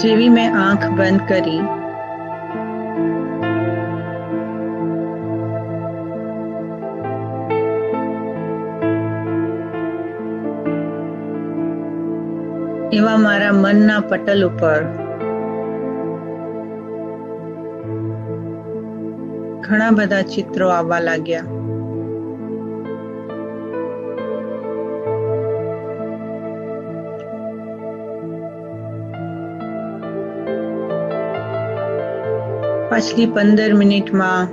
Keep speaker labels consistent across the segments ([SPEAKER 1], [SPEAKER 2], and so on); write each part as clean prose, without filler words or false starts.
[SPEAKER 1] જેવી મેં આંખ બંધ કરી એવા મારા મનના પટલ ઉપર ઘણા બધા ચિત્રો આવવા લાગ્યા. પાછલી 15 મિનિટમાં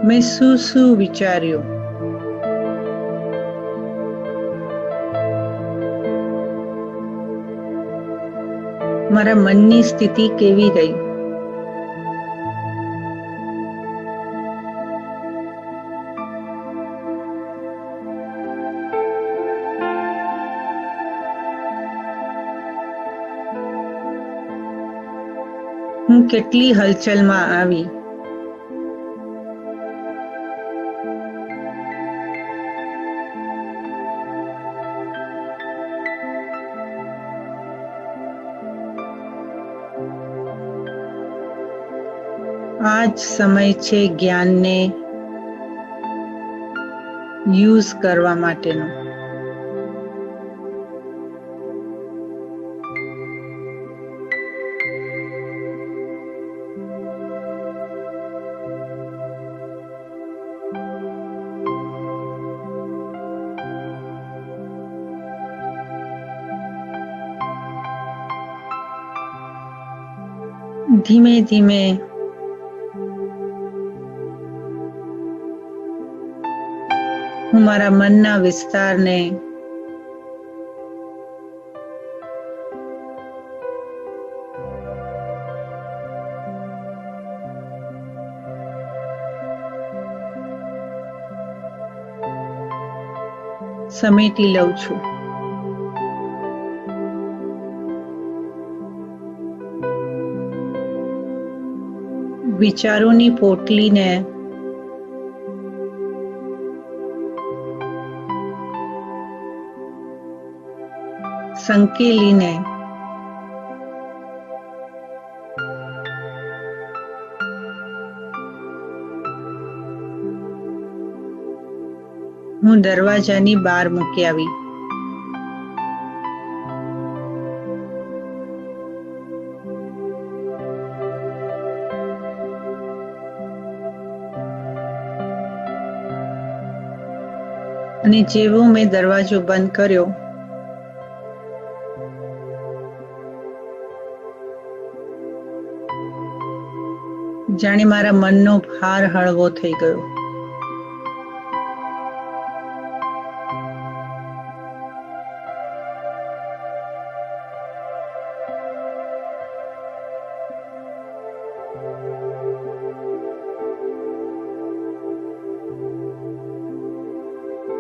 [SPEAKER 1] મેં શું વિચાર્યું, મારા મનની સ્થિતિ કેવી રહી. હું કેટલી હલચલમાં આવી. આ જ સમય છે જ્ઞાનને યુઝ કરવા માટેનો. ધીમે ધીમે હું મારા મનના વિસ્તારને સમેટી લઉં છું. વિચારોની પોટલીને સંકેલીને હું દરવાજાની બહાર મૂકી આવી. અને જેવો મેં દરવાજો બંધ કર્યો, જાણે મારા મનનો ભાર હળવો થઈ ગયો.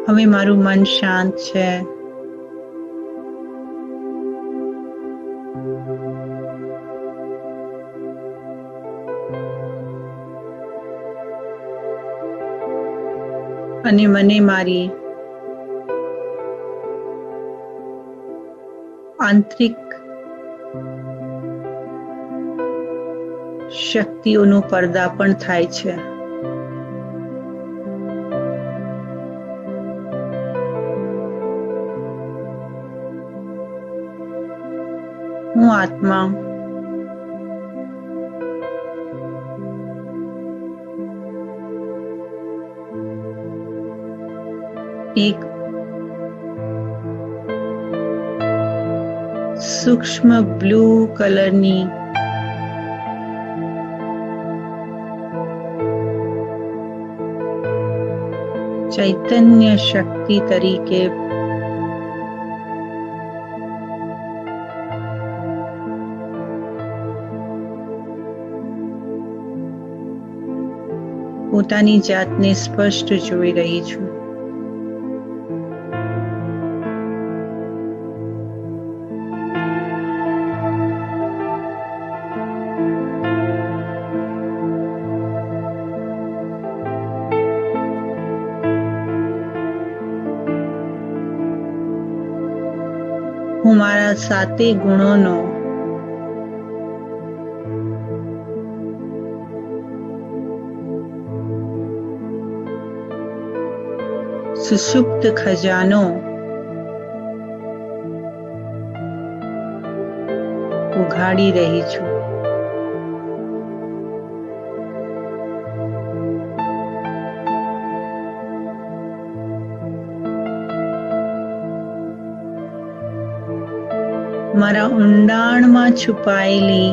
[SPEAKER 1] હવે મારું મન શાંત છે. અને મને મારી આંતરિક શક્તિઓનું પર્દાપણ થાય છે. હું આત્મા એક સૂક્ષ્મ બ્લુ કલરની ચૈતન્ય શક્તિ તરીકે પોતાની જાતને સ્પષ્ટ જોઈ રહી છું. હું મારા સાતે ગુણોનો સુષુપ્ત ખજાનો ઉઘાડી રહી છું. મારા ઊંડાણમાં છુપાયેલી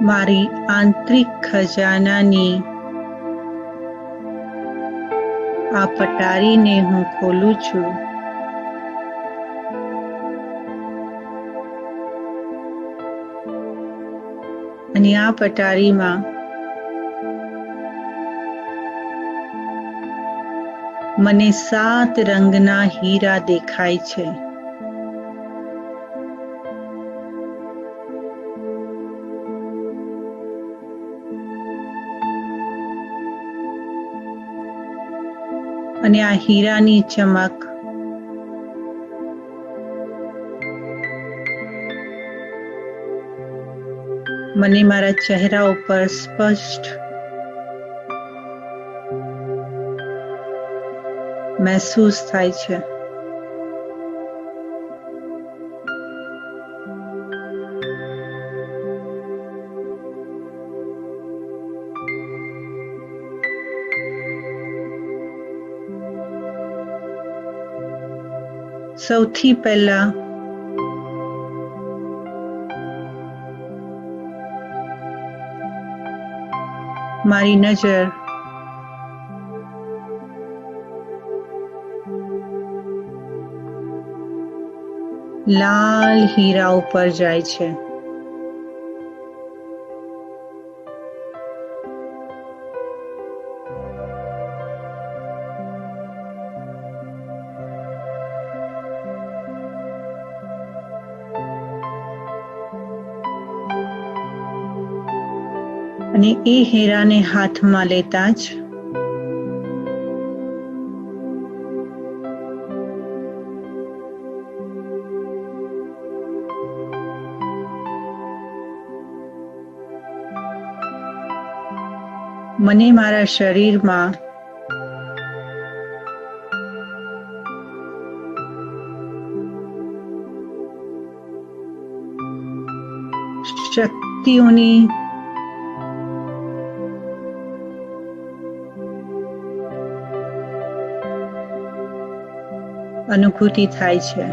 [SPEAKER 1] મારી આંતરિક ખજાનાની આ પટારીને હું ખોલું છું. અને આ પટારીમાં મને 7 રંગના હીરા દેખાય છે. અને આ હીરાની ચમક મને મારા ચહેરા ઉપર સ્પષ્ટ મહેસૂસ થાય છે. સૌથી પહેલા મારી નજર લાલ હીરા ઉપર જાય છે. અને એ હીરાને હાથમાં લેતા જ મને મારા શરીરમાં શક્તિઓની અનુભૂતિ થાય છે.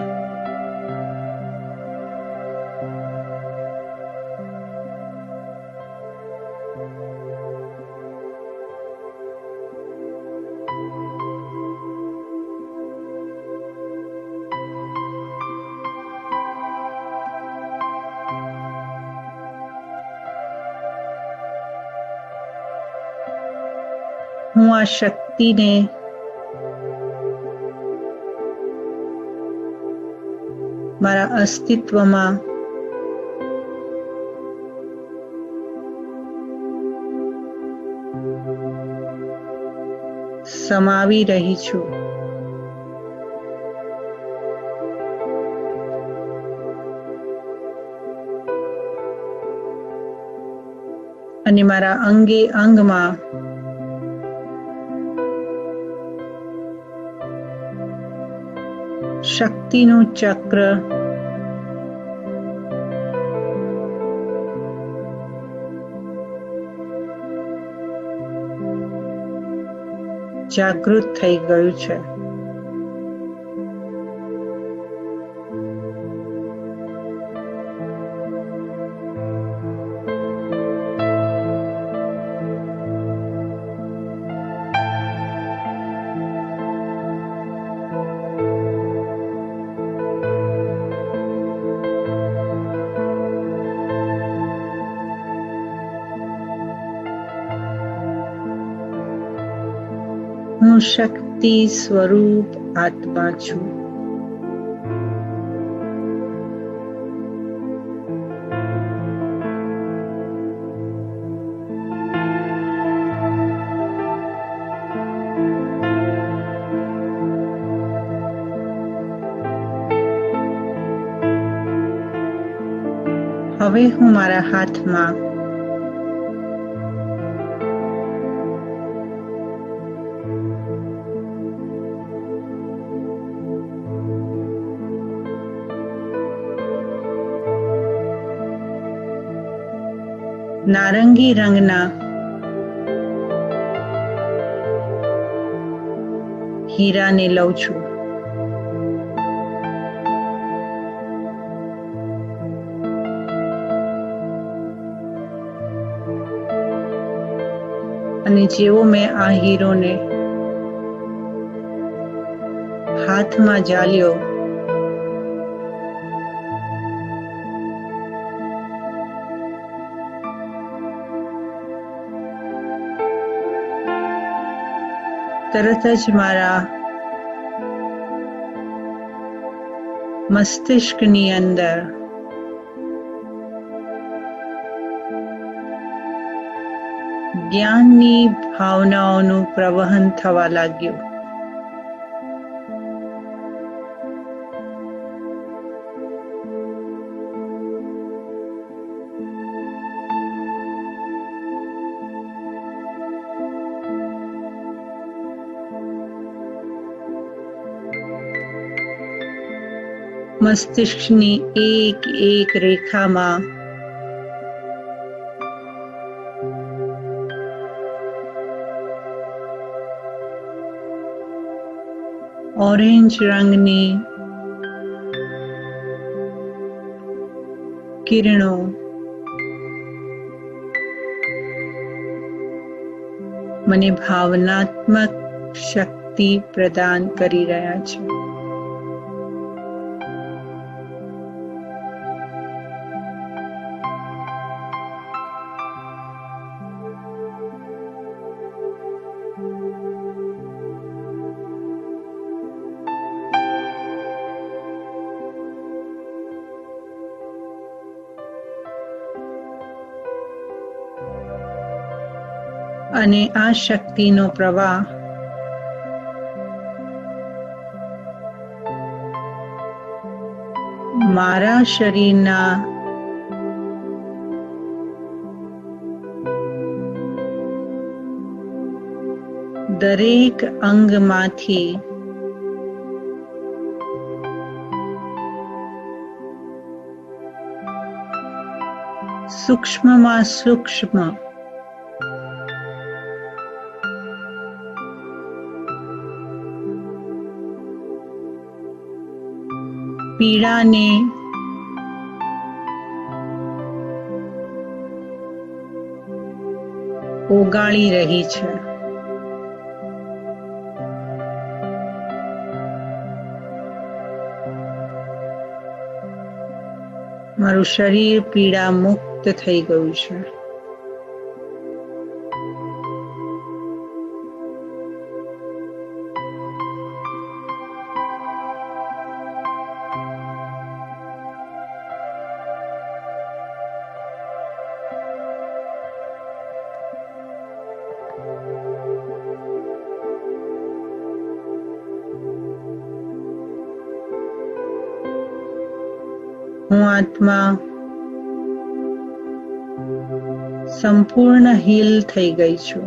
[SPEAKER 1] હું આ શક્તિને મારા અસ્તિત્વમાં સમાવી રહી છું. અને મારા અંગે અંગમાં શક્તિનું ચક્ર જાગૃત થઈ ગયું છે. હું શક્તિ સ્વરૂપ આત્મા છું. હવે હું મારા હાથમાં નારંગી રંગના હીરાને લઉં છું. અને જેવો મેં આ હીરોને હાથમાં ઝાલ્યો, તરત જ મારા મસ્તિષ્કની અંદર જ્ઞાનની ભાવનાઓનું પ્રવહન થવા લાગ્યું. મસ્તિષ્કની એક એક રેખામાં ઓરેન્જ રંગની કિરણો મને ભાવનાત્મક શક્તિ પ્રદાન કરી રહ્યા છે. અને આ શક્તિનો પ્રવાહ મારા શરીરના દરેક અંગમાંથી સૂક્ષ્મમાં સૂક્ષ્મ પીડાને ઓગાળી રહી છે. મારું શરીર પીડા મુક્ત થઈ ગયું છે. હું આત્મા સંપૂર્ણ હીલ થઈ ગઈ છું.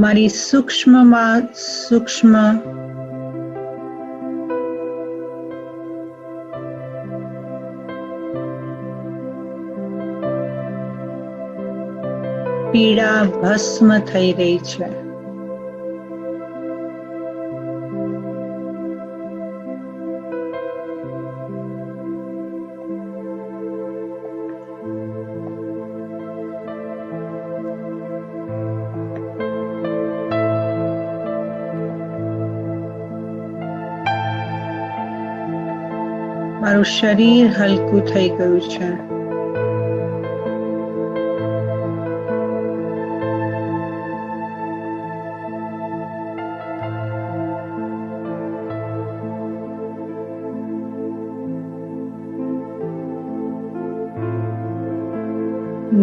[SPEAKER 1] મારી સૂક્ષ્મમાં સૂક્ષ્મ પીડા ભસ્મ થઈ રહી છે. મારું શરીર હલકું થઈ ગયું છે.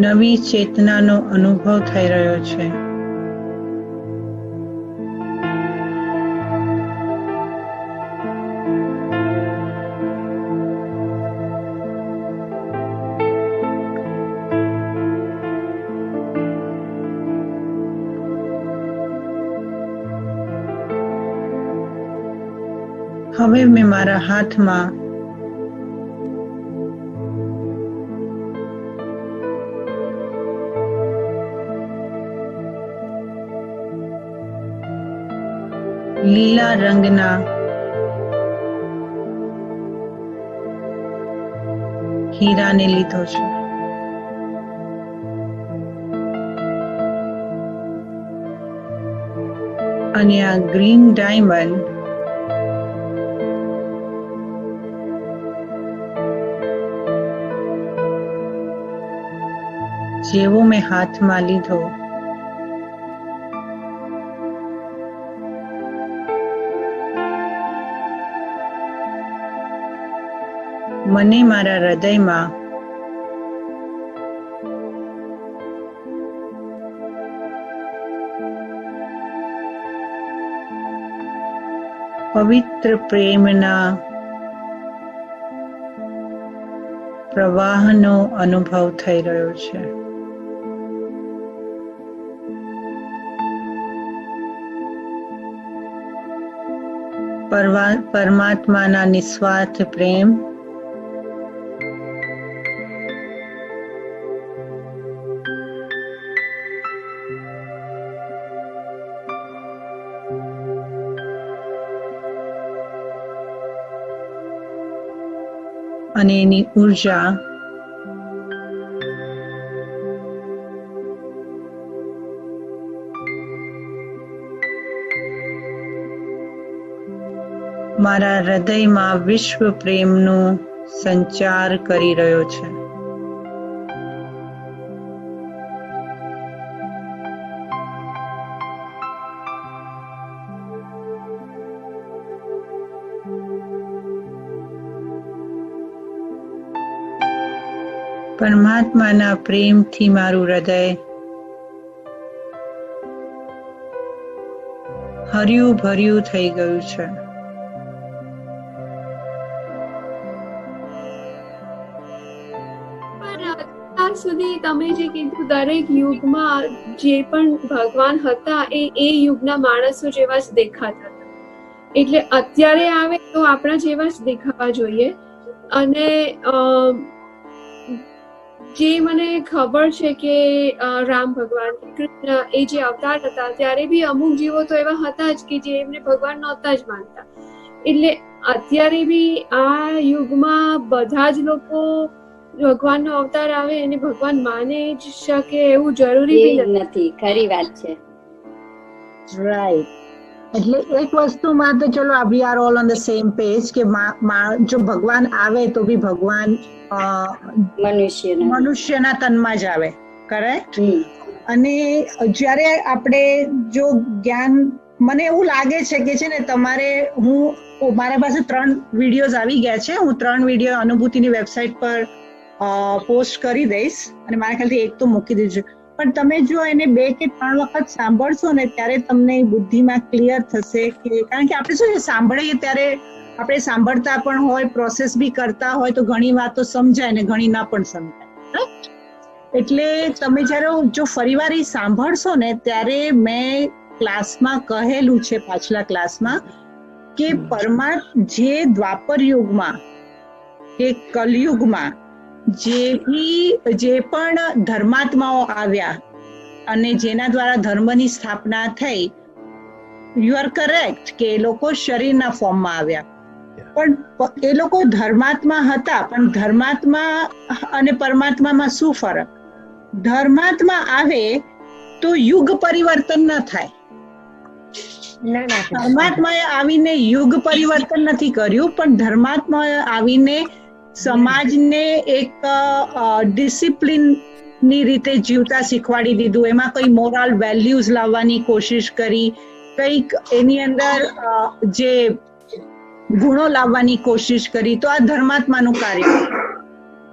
[SPEAKER 1] નવી ચેતનાનો અનુભવ થઈ રહ્યો છે. હવે મેં મારા હાથમાં લીલા રંગના હીરાને લીધો છે. અને આ ગ્રીન ડાયમંડ જેવો મેં હાથમાં લીધો મને મારા હૃદયમાં પવિત્ર પ્રેમના પ્રવાહનો અનુભવ થઈ રહ્યો છે. પરમાત્માના નિસ્વાર્થ પ્રેમ અને એની ઉર્જા મારા હૃદયમાં વિશ્વ પ્રેમનું સંચાર કરી રહ્યો છે. પરમાત્માના પ્રેમથી મારું હૃદય હર્યું ભર્યું થઈ ગયું છે.
[SPEAKER 2] સુધી તમે જે કીધું દરેક યુગમાં જે પણ ભગવાન હતા એ યુગના માણસો જેવા જ દેખાતા હતા, એટલે અત્યારે આવે તો આપણા જેવા જ દેખાવા જોઈએ. અને જે મને ખબર છે કે રામ ભગવાન કૃષ્ણ એ જે અવતાર હતા ત્યારે બી અમુક જીવો તો એવા હતા જ કે જે એમને ભગવાન નહોતા જ માનતા. એટલે અત્યારે બી આ યુગમાં બધા જ લોકો ભગવાનનો અવતાર આવે અને ભગવાન માને જ શકે એવું જરૂરી
[SPEAKER 3] નથી. ખરી વાત છે.
[SPEAKER 4] રાઈટ. એટલે એક વસ્તુમાં તો ચલો we are all on the same page કે જો ભગવાન આવે તો બી ભગવાન મનુષ્યના તનમાં જ આવે. કરેક્ટ. અને જ્યારે આપણે જો જ્ઞાન, મને એવું લાગે છે કે છે ને તમારે, મારા પાસે 3 વિડીયોઝ આવી ગયા છે. હું 3 વિડીયો અનુભૂતિની વેબસાઇટ પર પોસ્ટ કરી દઈશ અને મારા ખ્યાલથી એક તો મૂકી દેજો. પણ તમે જો એને 2 કે 3 વખત સાંભળશો ને ત્યારે તમને બુદ્ધિમાં ક્લિયર થશે કે, કારણ કે આપણે શું છે સાંભળીએ ત્યારે આપણે સાંભળતા પણ હોય, પ્રોસેસ બી કરતા હોય તો ઘણી વાતો સમજાય ને ઘણી ના પણ સમજાય. એટલે તમે જ્યારે જો ફરીવાર એ સાંભળશો ને ત્યારે મેં ક્લાસમાં કહેલું છે, પાછલા ક્લાસમાં, કે જે દ્વાપર યુગમાં કે કલયુગમાં જે પણ ધર્માત્માઓ આવ્યા અને જેના દ્વારા ધર્મની સ્થાપના થઈ, યુ આર કરેક્ટ કે એ લોકો શરીરના ફોર્મમાં આવ્યા, પણ એ લોકો ધર્માત્મા હતા. પણ ધર્માત્મા અને પરમાત્મામાં શું ફરક? ધર્માત્મા આવે તો યુગ પરિવર્તન ન થાય. ધર્માત્માએ આવીને યુગ પરિવર્તન નથી કર્યું, પણ ધર્માત્માએ આવીને સમાજને એક ડિસિપ્લિન ની રીતે જીવતા શીખવાડી દીધું. એમાં કઈ મોરલ વેલ્યુઝ લાવવાની કોશિશ કરી, કઈક એની અંદર જે ગુણો લાવવાની કોશિશ કરી. તો આ ધર્માત્માનું કાર્ય.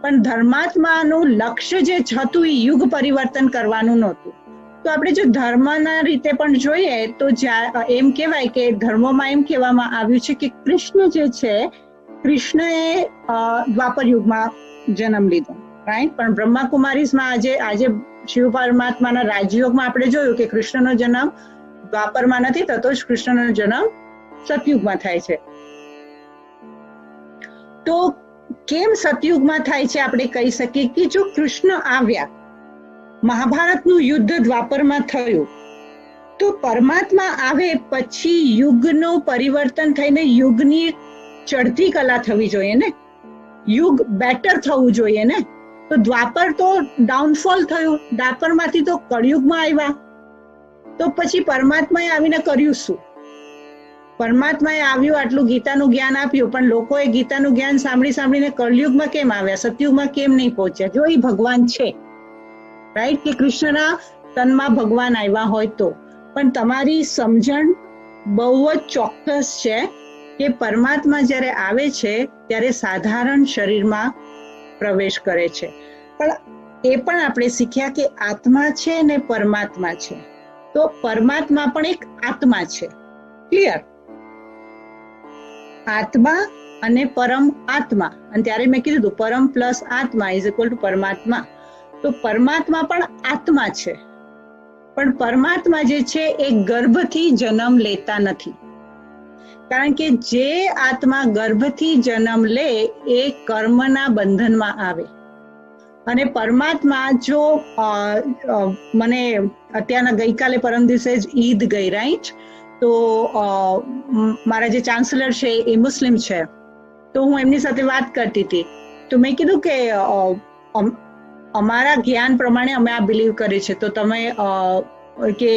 [SPEAKER 4] પણ ધર્માત્માનું લક્ષ્ય જે હતું એ યુગ પરિવર્તન કરવાનું નહોતું. તો આપણે જો ધર્મના રીતે પણ જોઈએ તો એમ કહેવાય કે ધર્મોમાં એમ કહેવામાં આવ્યું છે કે કૃષ્ણ જે છે, કૃષ્ણએ દ્વાપર યુગમાં જન્મ લીધો, રાઈટ. પણ બ્રહ્માકુમારીઝમાં આજે શિવ પરમાત્માના રાજયોગમાં આપણે જોયું કે કૃષ્ણનો જન્મ દ્વાપરમાં નથી થતો જ, કૃષ્ણનો જન્મ સતયુગમાં થાય છે. તો કેમ સતયુગમાં થાય છે? આપણે કહી શકીએ કે જો કૃષ્ણ આવ્યા, મહાભારતનું યુદ્ધ દ્વાપરમાં થયું, તો પરમાત્મા આવે પછી યુગનું પરિવર્તન થઈને યુગની ચડતી કલા થવી જોઈએ ને, યુગ બેટર થવું જોઈએ ને. તો દ્વાપર તો ડાઉનફોલ થયું, દ્વાપરમાંથી તો કળયુગમાં આવ્યા, તો પછી પરમાત્માએ આવીને કર્યું શું? પરમાત્માએ આવ્યું, આટલું ગીતાનું જ્ઞાન આપ્યું, પણ લોકોએ ગીતાનું જ્ઞાન સાંભળીને કળયુગમાં કેમ આવ્યા, સતયુગમાં કેમ નહીં પહોંચ્યા? જો એ ભગવાન છે, રાઈટ, કે કૃષ્ણના તનમાં ભગવાન આવ્યા હોય તો. પણ તમારી સમજણ બહુ જ ચોક્કસ છે કે પરમાત્મા જ્યારે આવે છે ત્યારે સાધારણ શરીરમાં પ્રવેશ કરે છે. પણ એ પણ આપણે શીખ્યા કે આત્મા છે ને પરમાત્મા છે, તો પરમાત્મા પણ એક આત્મા છે. ક્લિયર? આત્મા અને પરમ આત્મા, અને ત્યારે મેં કીધું પરમ પ્લસ આત્મા ઇઝ ઇક્વલ ટુ પરમાત્મા. તો પરમાત્મા પણ આત્મા છે, પણ પરમાત્મા જે છે એ ગર્ભથી જન્મ લેતા નથી. કારણ કે જે આત્મા ગર્ભથી જન્મ લે એ કર્મના બંધનમાં આવે. અને પરમાત્મા જો મને અત્યારના ગઈકાલે પરમ દિવસે જ ઈદ ગઈ, રાઈટ, તો મારા જે ચાન્સલર છે એ મુસ્લિમ છે, તો હું એમની સાથે વાત કરતી હતી, તો મેં કીધું કે અમારા જ્ઞાન પ્રમાણે અમે આ બિલીવ કરીએ છીએ, તો તમે કે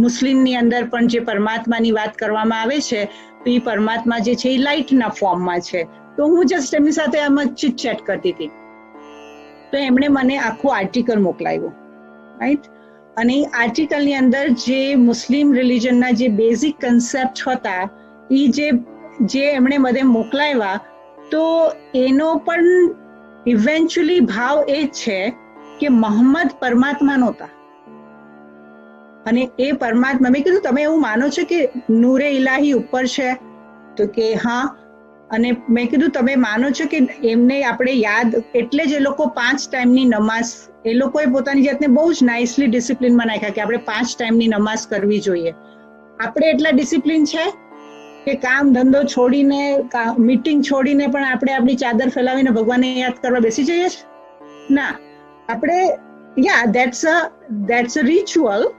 [SPEAKER 4] મુસ્લિમની અંદર પણ જે પરમાત્માની વાત કરવામાં આવે છે, તો એ પરમાત્મા જે છે એ લાઇટના ફોર્મમાં છે. તો હું જસ્ટ એમની સાથે આમ ચીટ ચેટ કરતી હતી, તો એમણે મને આખું આર્ટિકલ મોકલાવ્યું, રાઈટ. અને એ આર્ટિકલની અંદર જે મુસ્લિમ રિલિજનના જે બેઝિક કન્સેપ્ટ હતા એ જે એમણે મને મોકલાવ્યા, તો એનો પણ ઇવેન્ચ્યુઅલી ભાવ એ છે કે મોહમ્મદ પરમાત્મા નહોતા, અને એ પરમાત્મા, મેં કીધું તમે એવું માનો છો કે નૂરે ઇલાહી ઉપર છે? તો કે હા. અને મેં કીધું તમે માનો છો કે એમને આપણે યાદ, એટલે જ એ લોકો 5 ટાઈમની નમાઝ, એ લોકોએ પોતાની જાતને બહુ જ નાઇસલી ડિસિપ્લિનમાં નાખ્યા કે આપણે 5 ટાઈમની નમાઝ કરવી જોઈએ. આપણે એટલા ડિસિપ્લિન છે કે કામ ધંધો છોડીને, મીટિંગ છોડીને પણ આપણે આપણી ચાદર ફેલાવીને ભગવાનને યાદ કરવા બેસી જઈએ છીએ? ના, આપણે ધેટ્સ અ રિચ્યુઅલ.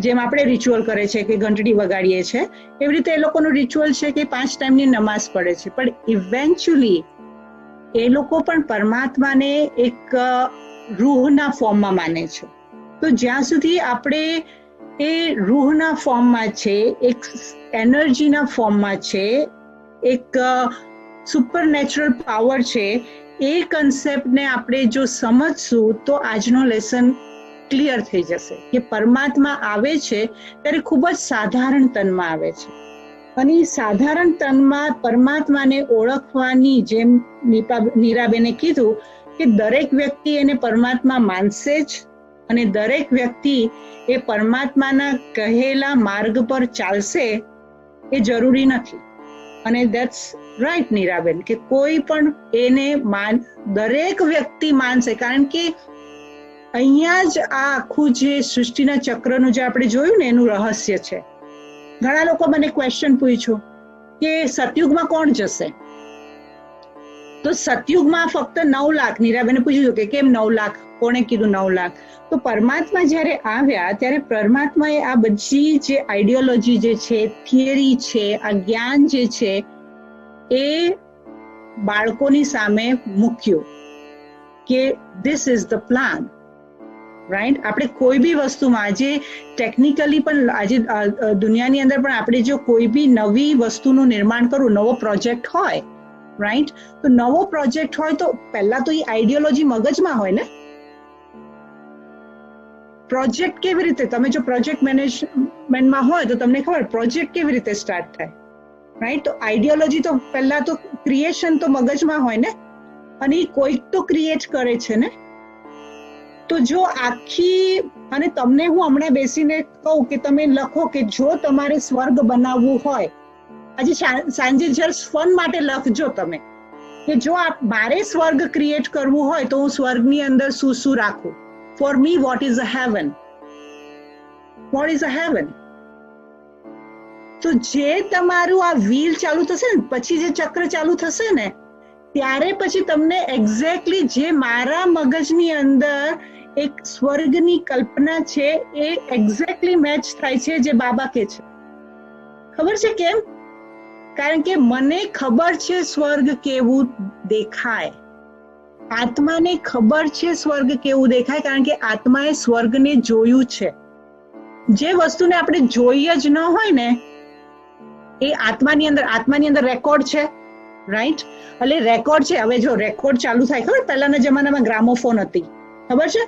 [SPEAKER 4] જેમ આપણે રિચ્યુઅલ કરે છે કે ઘંટડી વગાડીએ છીએ, એવી રીતે એ લોકોનું રિચ્યુઅલ છે કે 5 ટાઈમની નમાઝ પડે છે. પણ ઇવેન્ચ્યુઅલી એ લોકો પણ પરમાત્માને એક રૂહના ફોર્મમાં માને છે. તો જ્યાં સુધી આપણે એ રૂહના ફોર્મમાં છે, એક એનર્જીના ફોર્મમાં છે, એક સુપરનેચરલ પાવર છે, એ કન્સેપ્ટને આપણે જો સમજશું તો આજનો લેસન ક્લિયર થઈ જશે કે પરમાત્મા આવે છે ત્યારે ખૂબ જ સાધારણ તનમાં આવે છે. અને સાધારણ તનમાં પરમાત્માને ઓળખવાની, જેમ નીરાબેને કીધું કે દરેક વ્યક્તિ એને પરમાત્મા માનશે જ, અને દરેક વ્યક્તિ એ પરમાત્માના કહેલા માર્ગ પર ચાલશે એ જરૂરી નથી. અને ધેટ્સ રાઈટ નીરાબેન, કે કોઈ પણ એને દરેક વ્યક્તિ માનશે. કારણ કે અહીંયા જ આ આખું જે સૃષ્ટિના ચક્રનું જે આપણે જોયું ને એનું રહસ્ય છે. ઘણા લોકો મને ક્વેશ્ચન પૂછ્યો કે સતયુગમાં કોણ જશે? તો સતયુગમાં ફક્ત 9 લાખ, નીરાબેને પૂછ્યું કે કેમ 9 લાખ, કોણે કીધું 9 લાખ? તો પરમાત્મા જ્યારે આવ્યા ત્યારે પરમાત્માએ આ બધી જે આઈડિયોલોજી જે છે, થિયરી છે, આ જ્ઞાન જે છે એ બાળકોની સામે મૂક્યું કે this is the plan, right. આપણે કોઈ બી વસ્તુમાં આજે ટેકનિકલી પણ, આજે દુનિયાની અંદર પણ આપણે જો કોઈ બી નવી વસ્તુનું નિર્માણ કરવું, નવો પ્રોજેક્ટ હોય, રાઈટ, તો નવો પ્રોજેક્ટ હોય તો પહેલા તો એ આઈડિયોલોજી મગજમાં હોય ને. પ્રોજેક્ટ કેવી રીતે, તમે જો પ્રોજેક્ટ મેનેજમેન્ટમાં હોય તો તમને ખબર પ્રોજેક્ટ કેવી રીતે સ્ટાર્ટ થાય, રાઈટ. તો આઈડિયોલોજી તો પહેલા તો ક્રિએશન તો મગજમાં હોય ને, અને કોઈક તો ક્રિએટ કરે છે ને. તો જો આખી, અને તમને હું હમણાં બેસીને કહું કે તમે લખો કે જો તમારે સ્વર્ગ બનાવવું હોય, આજે સાંજે જસ્ટ ફન માટે લખજો તમે કે જો મારે સ્વર્ગ ક્રિએટ કરવું હોય તો હું સ્વર્ગની અંદર શું શું રાખું. For me vote is a heaven, vote is a heaven. તો જે તમારું આ વ્હીલ ચાલુ થશે ને, પછી જે ચક્ર ચાલુ થશે ને, ત્યારે પછી તમને એક્ઝેક્ટલી જે મારા મગજની અંદર એક સ્વર્ગની કલ્પના છે એ એક્ઝેક્ટલી મેચ થાય છે જે બાબા કે છે. ખબર છે કેમ? કારણ કે મને ખબર છે સ્વર્ગ કેવું દેખાય, આત્માને ખબર છે સ્વર્ગ કેવું દેખાય, કારણ કે આત્માએ સ્વર્ગને જોયું છે. જે વસ્તુને આપણે જોઈએ જ ન હોય ને એ આત્માની અંદર રેકોર્ડ છે, રાઈટ? એટલે રેકોર્ડ છે. હવે જો રેકોર્ડ ચાલુ થાય, ખબર પહેલાના જમાનામાં ગ્રામોફોન હતી, ખબર છે?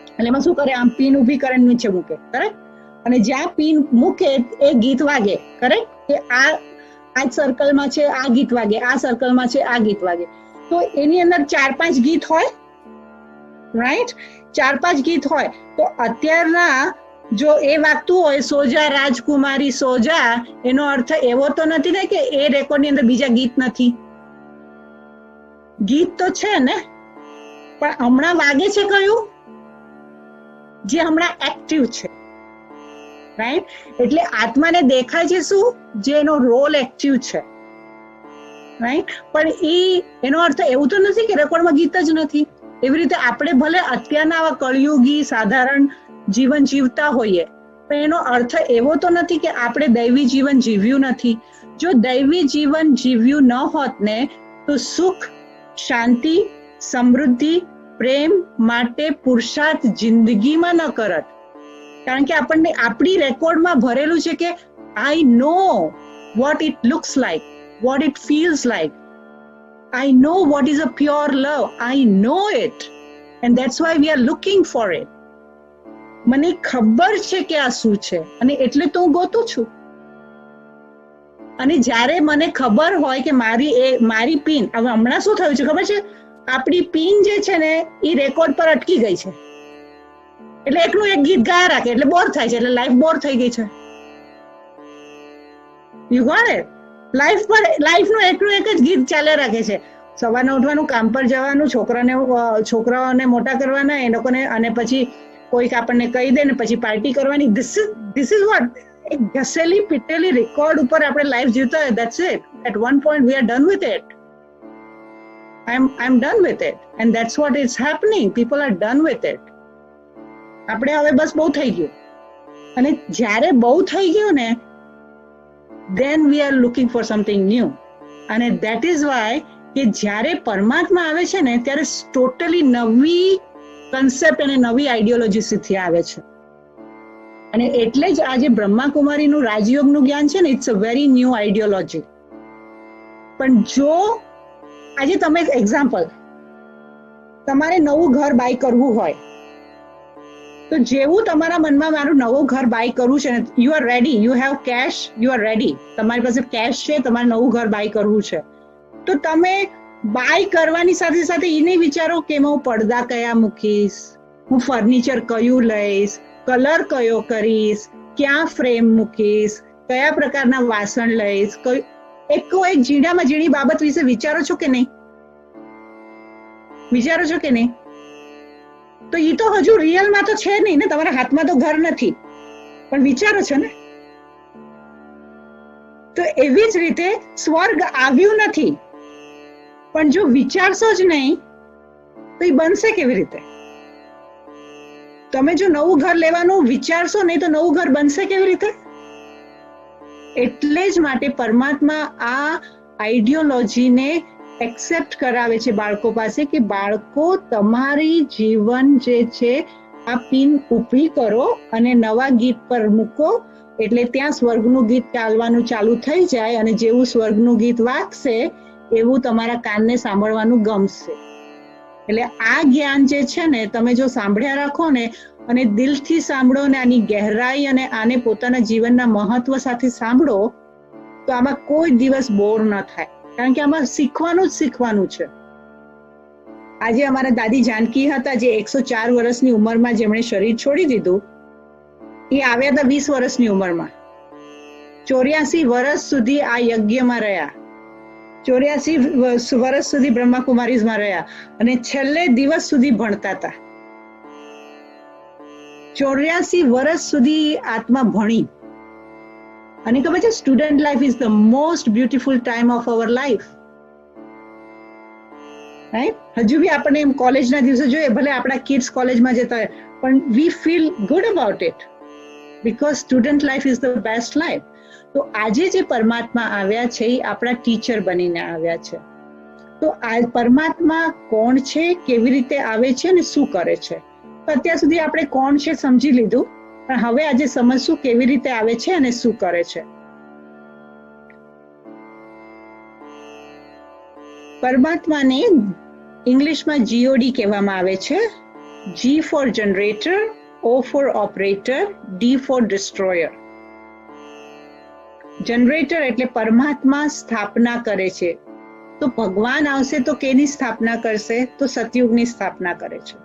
[SPEAKER 4] એટલે એમાં શું કરે, આમ પિન ઊભી કરે નીચે મૂકે, કરેક્ટ? અને જ્યાં પિન મૂકે એ ગીત વાગે, કરેક્ટ? કે આ સર્કલમાં છે આ ગીત વાગે, આ સર્કલમાં છે આ ગીત વાગે. તો એની અંદર 4-5 ગીત હોય, રાઈટ? 4-5 ગીત હોય. તો અત્યારના જો એ વાગતું હોય સોજા રાજકુમારી સોજા, એનો અર્થ એવો તો નથી ને કે એ રેકોર્ડની અંદર બીજા ગીત નથી. ગીત તો છે ને, પણ હમણાં વાગે છે કયું? જે હમણાં એક્ટિવ છે, રાઈટ? એટલે આત્માને દેખાય છે શું? જે એનો રોલ એક્ટિવ છે, રાઈટ? પણ એનો અર્થ એવું તો નથી કે રેકોર્ડમાં ગીત જ નથી. એવી રીતે આપણે ભલે અત્યારના આવા કળિયુગી સાધારણ જીવન જીવતા હોઈએ, પણ એનો અર્થ એવો તો નથી કે આપણે દૈવી જીવન જીવ્યું નથી. જો દૈવી જીવન જીવ્યું ન હોત ને તો સુખ, શાંતિ, સમૃદ્ધિ, પ્રેમ માટે પુરુષાર્થ જિંદગીમાં ન કરત. કારણ કે આપણને આપણી રેકોર્ડમાં ભરેલું છે કે I know what it looks like, what it feels like, I know what is a pure love, I know it, and that's why we are looking for it. મને ખબર છે કે આ શું છે અને એટલે તો હું ગોતું છું. અને જ્યારે મને ખબર હોય કે મારી પિન, હવે હમણાં શું થયું છે ખબર છે? આપણી પિન જે છે ને એ રેકોર્ડ પર અટકી ગઈ છે. એટલે એકનું એક ગીત ગાયા રાખે એટલે બોર થાય છે, એટલે લાઈફ બોર થઈ ગઈ છે. You got it? લાઈફનું એકનું એક જ ગીત ચાલ્યા રાખે છે. સવારના ઉઠવાનું, કામ પર જવાનું, છોકરાઓને મોટા કરવાના એ લોકોને, અને પછી કોઈક આપણને કહી દે ને પછી પાર્ટી કરવાની. This is what? એક ઘસેલી પીટેલી રેકોર્ડ ઉપર આપણે લાઈફ જીવતા હોય. That's it. At one point we are done with it. I'm done with it, and that's what is happening. People are done with it. આપણે હવે બસ બહુ થઈ ગયું. અને જ્યારે બહુ થઈ ગયું ને, then we are looking for something new. અને that is why કે જ્યારે પરમાત્મા આવે છે ને ત્યારે ટોટલી નવી કન્સેપ્ટ અને નવી આઈડિયોલોજી સાથે આવે છે. અને એટલે જ આજે બ્રહ્માકુમારીનું રાજયોગનું જ્ઞાન છે ને, it's a very new ideology. પણ જો આજે તમે એક્ઝામ્પલ, તમારે નવું ઘર બાય કરવું હોય તો જેવું તમારા મનમાં મારું નવું ઘર બાય કરવું છે ને, you are ready, you have cash, you are ready, તમારી પાસે કેશ છે, તમારે નવું ઘર બાય કરવું છે, તો તમે બાય કરવાની સાથે સાથે એ નહીં વિચારો કે હું પડદા કયા મૂકીશ, હું ફર્નિચર કયું લઈશ, કલર કયો કરીશ, ક્યાં ફ્રેમ મૂકીશ, કયા પ્રકારના વાસણ લઈશ, એક ઝીણામાં ઝીણી બાબત વિશે વિચારો છો કે નહીં? વિચારો છો કે નહીં? તો એ તો હજુ રિયલમાં તો છે નહીં ને, તમારા હાથમાં તો ઘર નથી, પણ વિચારો છો ને. તો એવી જ રીતે સ્વર્ગ આવ્યું નથી, પણ જો વિચારશો જ નહીં તો એ બનશે કેવી રીતે? તમે જો નવું ઘર લેવાનું વિચારશો નહીં તો નવું ઘર બનશે કેવી રીતે? એટલે જ માટે પરમાત્મા આ આઈડિયોલોજીને એક્સેપ્ટ કરાવે છે બાળકો પાસે કે બાળકો તમારી જીવન જે છે આ પિન ઊભી કરો અને નવા ગીત પર મૂકો, એટલે ત્યાં સ્વર્ગનું ગીત ચાલવાનું ચાલુ થઈ જાય, અને જેવું સ્વર્ગનું ગીત વાગશે એવું તમારા કાનને સાંભળવાનું ગમશે. એટલે આ જ્ઞાન જે છે ને તમે જો સાંભળ્યા રાખો ને અને દિલથી સાંભળો ને આની ગહેરાઈ અને આને પોતાના જીવનના મહત્વ સાથે સાંભળો તો આમાં કોઈ દિવસ બોર ન થાય, કારણ કે આમાં શીખવાનું જ શીખવાનું છે. આજે અમારા દાદી જાનકી હતા જે 104 વર્ષની ઉંમરમાં જેમણે શરીર છોડી દીધું, એ આવ્યા હતા 20 વર્ષની ઉંમરમાં. 84 વર્ષ સુધી આ યજ્ઞમાં રહ્યા, 84 વર્ષ સુધી બ્રહ્માકુમારીઝમાં રહ્યા, અને છેલ્લે દિવસ સુધી ભણતા હતા. 84 વર્ષ સુધી આત્મા ભણી. અને ખબર છે, student life is the most beautiful time of our life. Right. હજુ બી આપણે એમ કોલેજના દિવસે જોઈએ, ભલે આપણા કિડ્સ કોલેજમાં જતા હોય, પણ વી feel good about it because student life is the best life. તો આજે જે પરમાત્મા આવ્યા છે એ આપણા ટીચર બનીને આવ્યા છે. તો આ પરમાત્મા કોણ છે, કેવી રીતે આવે છે અને શું કરે છે. તો અત્યાર સુધી આપણે કોણ છે સમજી લીધું, પણ હવે આજે સમજશું કેવી રીતે આવે છે અને શું કરે છે. પરમાત્માને ઇંગ્લિશમાં GOD કહેવામાં આવે છે. G for generator, O for operator, D for destroyer. Generator એટલે પરમાત્મા સ્થાપના કરે છે. તો ભગવાન આવશે તો કેની સ્થાપના કરશે? તો સતયુગની સ્થાપના કરે છે.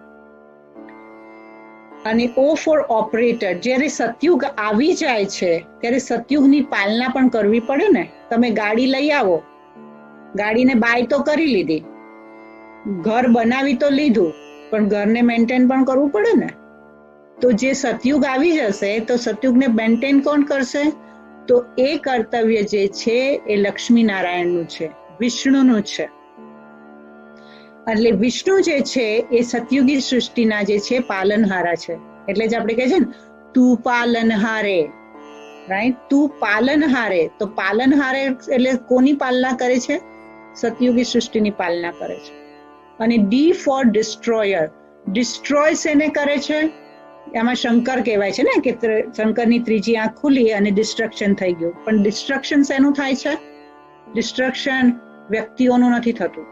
[SPEAKER 4] અને O ફોર ઓપરેટર, જ્યારે સતયુગ આવી જાય છે ત્યારે સતયુગની પાલના પણ કરવી પડે ને. તમે ગાડી લઈ આવો, ગાડીને બાય તો કરી લીધી, ઘર બનાવી તો લીધું, પણ ઘરને મેન્ટેન પણ કરવું પડે ને. તો જે સતયુગ આવી જશે તો સતયુગને મેન્ટેન કોણ કરશે? તો એ કર્તવ્ય જે છે એ લક્ષ્મી નારાયણનું છે, વિષ્ણુનું છે. એટલે વિષ્ણુ જે છે એ સતયુગી સૃષ્ટિના જે છે પાલનહારા છે. એટલે જ આપણે કહે છે ને, તું પાલનહારે, રાઈટ, તું પાલનહારે. તો પાલનહારે એટલે કોની પાલના કરે છે? સતયુગી સૃષ્ટિની પાલના કરે છે. અને D ફોર ડિસ્ટ્રોયર, ડિસ્ટ્રોય શેને કરે છે? એમાં શંકર કહેવાય છે ને, કે શંકરની ત્રીજી આંખ ખુલી અને ડિસ્ટ્રક્શન થઈ ગયું. પણ ડિસ્ટ્રક્શન શેનું થાય છે? ડિસ્ટ્રક્શન વ્યક્તિઓનું નથી થતું,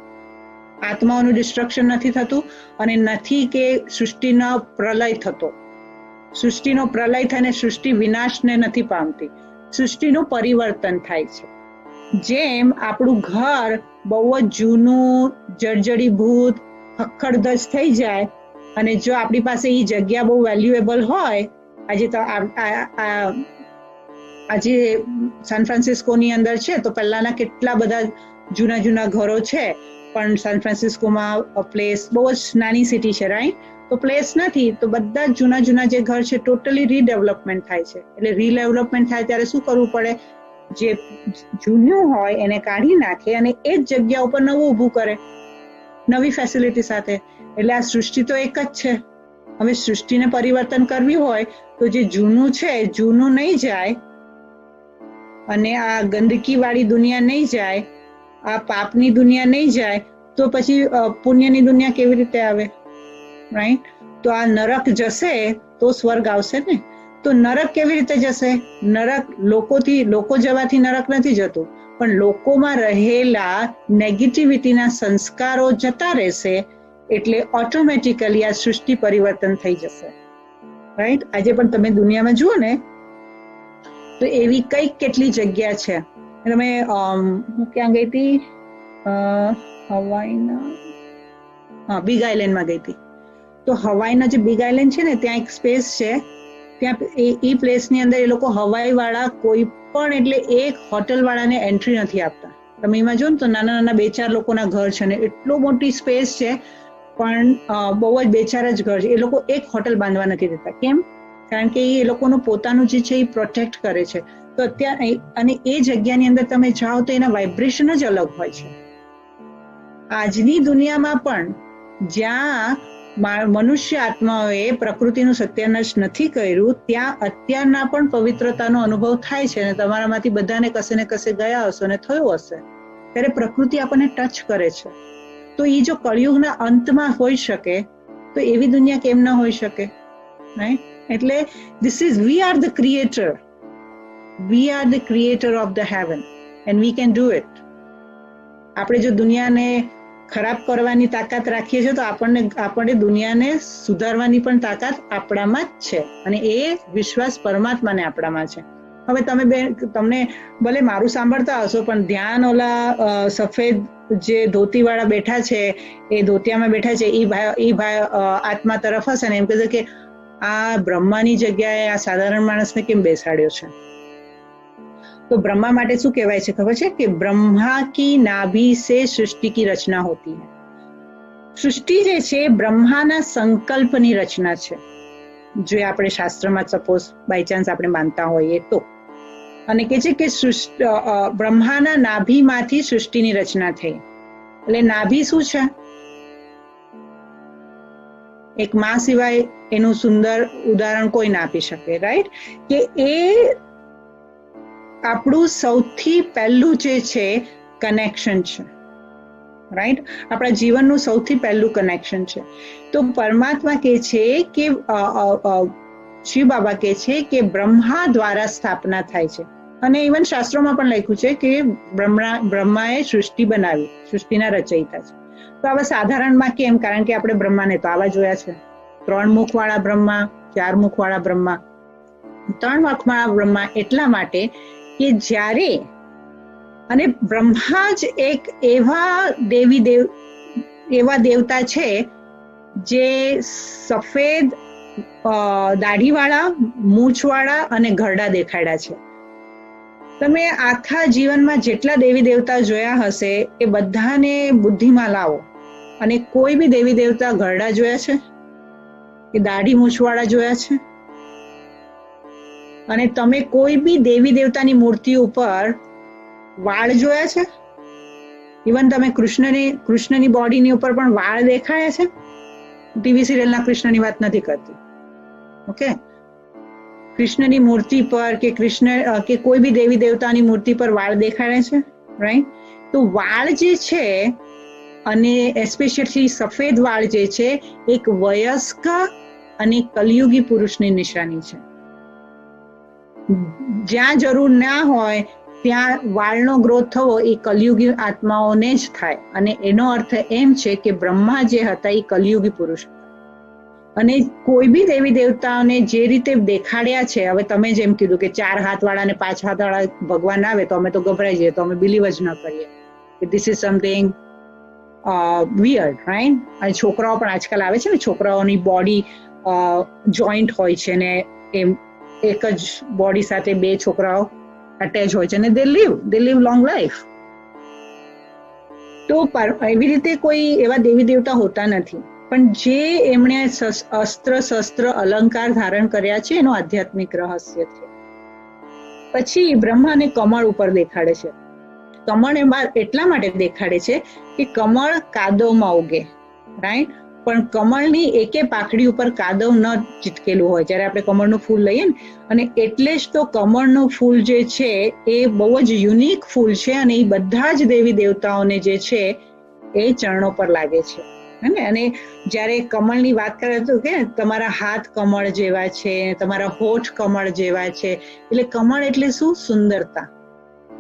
[SPEAKER 4] આત્માઓનું ડિસ્ટ્રક્શન નથી થતું, અને નથી કે સૃષ્ટિનો પ્રલય થતો. સૃષ્ટિનો પ્રલય થઈને સૃષ્ટિ વિનાશને નથી પામતી, સૃષ્ટિનું પરિવર્તન થાય છે. જેમ આપણું ઘર બહુ જ જૂનું, જર્જરીભૂત, ખખડધજ થઈ જાય, અને જો આપણી પાસે એ જગ્યા બહુ વેલ્યુએબલ હોય, આજે સાન ફ્રાન્સિસ્કોની અંદર છે તો પહેલાના કેટલા બધા જૂના જૂના ઘરો છે, પણ સાન ફ્રાન્સિસ્કોમાં પ્લેસ બહુ જ નાની સિટી છે, રાઈટ. તો પ્લેસ નથી, તો બધા જૂના જૂના જે ઘર છે ટોટલી રીડેવલપમેન્ટ થાય છે. એટલે રીડેવલપમેન્ટ થાય ત્યારે શું કરવું પડે? જે જૂનું હોય એને કાઢી નાખે અને એ જ જગ્યા ઉપર નવું ઊભું કરે, નવી ફેસિલિટી સાથે. એટલે આ સૃષ્ટિ તો એક જ છે. હવે સૃષ્ટિને પરિવર્તન કરવી હોય તો જે જૂનું છે, જૂનું નહીં જાય, અને આ ગંદકી વાળી દુનિયા નહીં જાય, આ પાપની દુનિયા નહીં જાય, તો પછી પુણ્યની દુનિયા કેવી રીતે આવે? રાઈટ. તો આ નરક જશે તો સ્વર્ગ આવશે ને. તો નરક કેવી રીતે જશે? નરક લોકો જવાથી નરક નથી જતું, પણ લોકોમાં રહેલા નેગેટિવિટીના સંસ્કારો જતા રહેશે, એટલે ઓટોમેટિકલી આ સૃષ્ટિ પરિવર્તન થઈ જશે, રાઈટ. આજે પણ તમે દુનિયામાં જુઓ ને તો એવી કેટલી જગ્યા છે. તમે હું ક્યાં ગઈ હતી? હવાઈના બિગ આઇલેન્ડમાં ગઈ હતી. તો હવાઈના જે બિગ આઇલેન્ડ છે ને, ત્યાં એક સ્પેસ છે, ત્યાં એ પ્લેસની અંદર એ લોકો હવાઈ વાળા કોઈ પણ, એટલે એક હોટલ વાળાને એન્ટ્રી નથી આપતા. તમે એમાં જો ને તો નાના નાના 2-4 લોકોના ઘર છે, ને એટલો મોટી સ્પેસ છે, પણ બહુ જ 2-4 જ ઘર છે. એ લોકો એક હોટલ બાંધવા નથી દેતા. કેમ? કારણ કે એ લોકોનું પોતાનું જે છે એ પ્રોટેક્ટ કરે છે. તો અત્યારે અને એ જગ્યાની અંદર તમે જાઓ તો એના વાઇબ્રેશન જ અલગ હોય છે. આજની દુનિયામાં પણ જ્યાં મનુષ્ય આત્માઓએ પ્રકૃતિનું સત્યાનાશ નથી કર્યું, ત્યાં અત્યારના પણ પવિત્રતાનો અનુભવ થાય છે. અને તમારામાંથી બધાને કશે ને કશે ગયા હશો ને થયું હશે, ત્યારે પ્રકૃતિ આપણને ટચ કરે છે. તો એ જો કળિયુગના અંતમાં હોઈ શકે તો એવી દુનિયા કેમ ન હોઈ શકે? રાઈટ. એટલે we are the creator, we are the creator of the heaven and we can do it. આપણે જો દુનિયાને ખરાબ કરવાની તાકાત રાખીએ છીએ તો આપણે દુનિયાને સુધારવાની પણ તાકાત આપણામાં જ છે, અને એ વિશ્વાસ પરમાત્માને આપણામાં છે. હવે તમને ભલે મારું સાંભળતા હશો, પણ ધ્યાન ઓલા સફેદ જે ધોતી વાળા બેઠા છે, એ ધોતિયામાં બેઠા છે, એ ભાઈ આત્મા તરફ હશે ને એમ કહેશે કે આ બ્રહ્માની જગ્યાએ આ સાધારણ માણસને કેમ બેસાડ્યો છે? તો બ્રહ્મા માટે શું કહેવાય છે ખબર છે? કે બ્રહ્મા કી નાભી સે સૃષ્ટિ કી રચના હોતી है. સૃષ્ટિ જે છે બ્રહ્માના સંકલ્પની રચના છે. જો આપણે શાસ્ત્રમાં સપોઝ બાય ચાન્સ આપણે માનતા હોઈએ તો, અને કે છે કે બ્રહ્માના નાભીમાંથી સૃષ્ટિની રચના થઈ. એટલે નાભી શું છે? એક માં સિવાય એનું સુંદર ઉદાહરણ કોઈ ના આપી શકે, રાઈટ? કે એ આપણું સૌથી પહેલું જે છે કનેક્શન છે, રાઈટ? આપણા જીવનનું સૌથી પહેલું કનેક્શન છે. તો પરમાત્મા કહે છે કે શિવ બાબા કહે છે કે બ્રહ્મા દ્વારા સ્થાપના થાય છે. અને ઇવન શાસ્ત્રોમાં પણ લખ્યું છે કે બ્રહ્માએ સૃષ્ટિ બનાવી, સૃષ્ટિના રચયિતા છે. તો આવા સાધારણમાં કેમ? કારણ કે આપણે બ્રહ્માને તો આવા જોયા છે, 3 મુખવાળા બ્રહ્મા, 4 મુખવાળા બ્રહ્મા. 3 મુખવાળા બ્રહ્મા એટલા માટે કે જ્યારે, અને બ્રહ્મા જ એક એવા દેવતા છે જે સફેદ દાઢીવાળા, મૂછવાળા અને ઘરડા દેખાડ્યા છે. તમે આખા જીવનમાં જેટલા દેવી દેવતા જોયા હશે એ બધાને બુદ્ધિમાં લાવો અને કોઈ બી દેવી દેવતા ઘરડા જોયા છે કે દાઢી મૂછવાળા જોયા છે? અને તમે કોઈ બી દેવી દેવતાની મૂર્તિ ઉપર વાળ જોયા છે? ઇવન તમે કૃષ્ણની બોડીની ઉપર પણ વાળ દેખાયા છે? ટીવી સિરિયલના કૃષ્ણની વાત નથી કરતી, ઓકે? કૃષ્ણની મૂર્તિ પર કે કે કોઈ બી દેવી દેવતાની મૂર્તિ પર વાળ દેખાડે છે, રાઈટ? તો વાળ જે છે, અને એસ્પેશિયલી સફેદ વાળ જે છે, એક વયસ્ક અને કલયુગી પુરુષની નિશાની છે. જ્યાં જરૂર ના હોય ત્યાં વાળનો ગ્રોથ થવો એ કલયુગી આત્માઓને જ થાય. અને એનો અર્થ એમ છે કે બ્રહ્મા જે હતા એ કલયુગી પુરુષ હતા. અને કોઈ બી દેવી દેવતાઓને જે રીતે દેખાડ્યા છે, હવે તમે જેમ કીધું કે 4 હાથવાળા અને 5 હાથવાળા ભગવાન આવે તો અમે તો ગભરાઈ જઈએ, તો અમે બિલીવ જ ન કરીએ કે this is something weird, right? અને છોકરાઓ પણ આજકાલ આવે છે ને, છોકરાઓની બોડી જોઈન્ટ હોય છે ને એમ એક જ બોડી સાથે 2 છોકરાઓ અટેચ હોય છે અને દે લીવ લોંગ લાઈફ. તો એવી રીતે કોઈ એવા દેવી દેવતા હોતા નથી, પણ જે એમણે અસ્ત્ર શસ્ત્ર અલંકાર ધારણ કર્યા છે એનું આધ્યાત્મિક રહસ્ય છે. પછી બ્રહ્માને કમળ ઉપર દેખાડે છે. કમળ એમાં એટલા માટે દેખાડે છે કે કમળ કાદવમાં ઉગે, રાઈટ? પણ કમળની એકે પાકડી ઉપર કાદવ ન ચીટકેલું હોય. જ્યારે આપણે કમળનું ફૂલ લઈએ ને, અને એટલે જ તો કમળનું ફૂલ જે છે એ બહુ જ યુનિક ફૂલ છે અને એ બધા જ દેવી દેવતાઓને જે છે એ ચરણો પર લાગે છે. અને જ્યારે કમળની વાત કરે તો કે તમારા હાથ કમળ જેવા છે, તમારા હોઠ કમળ જેવા છે. એટલે કમળ એટલે શું? સુંદરતા.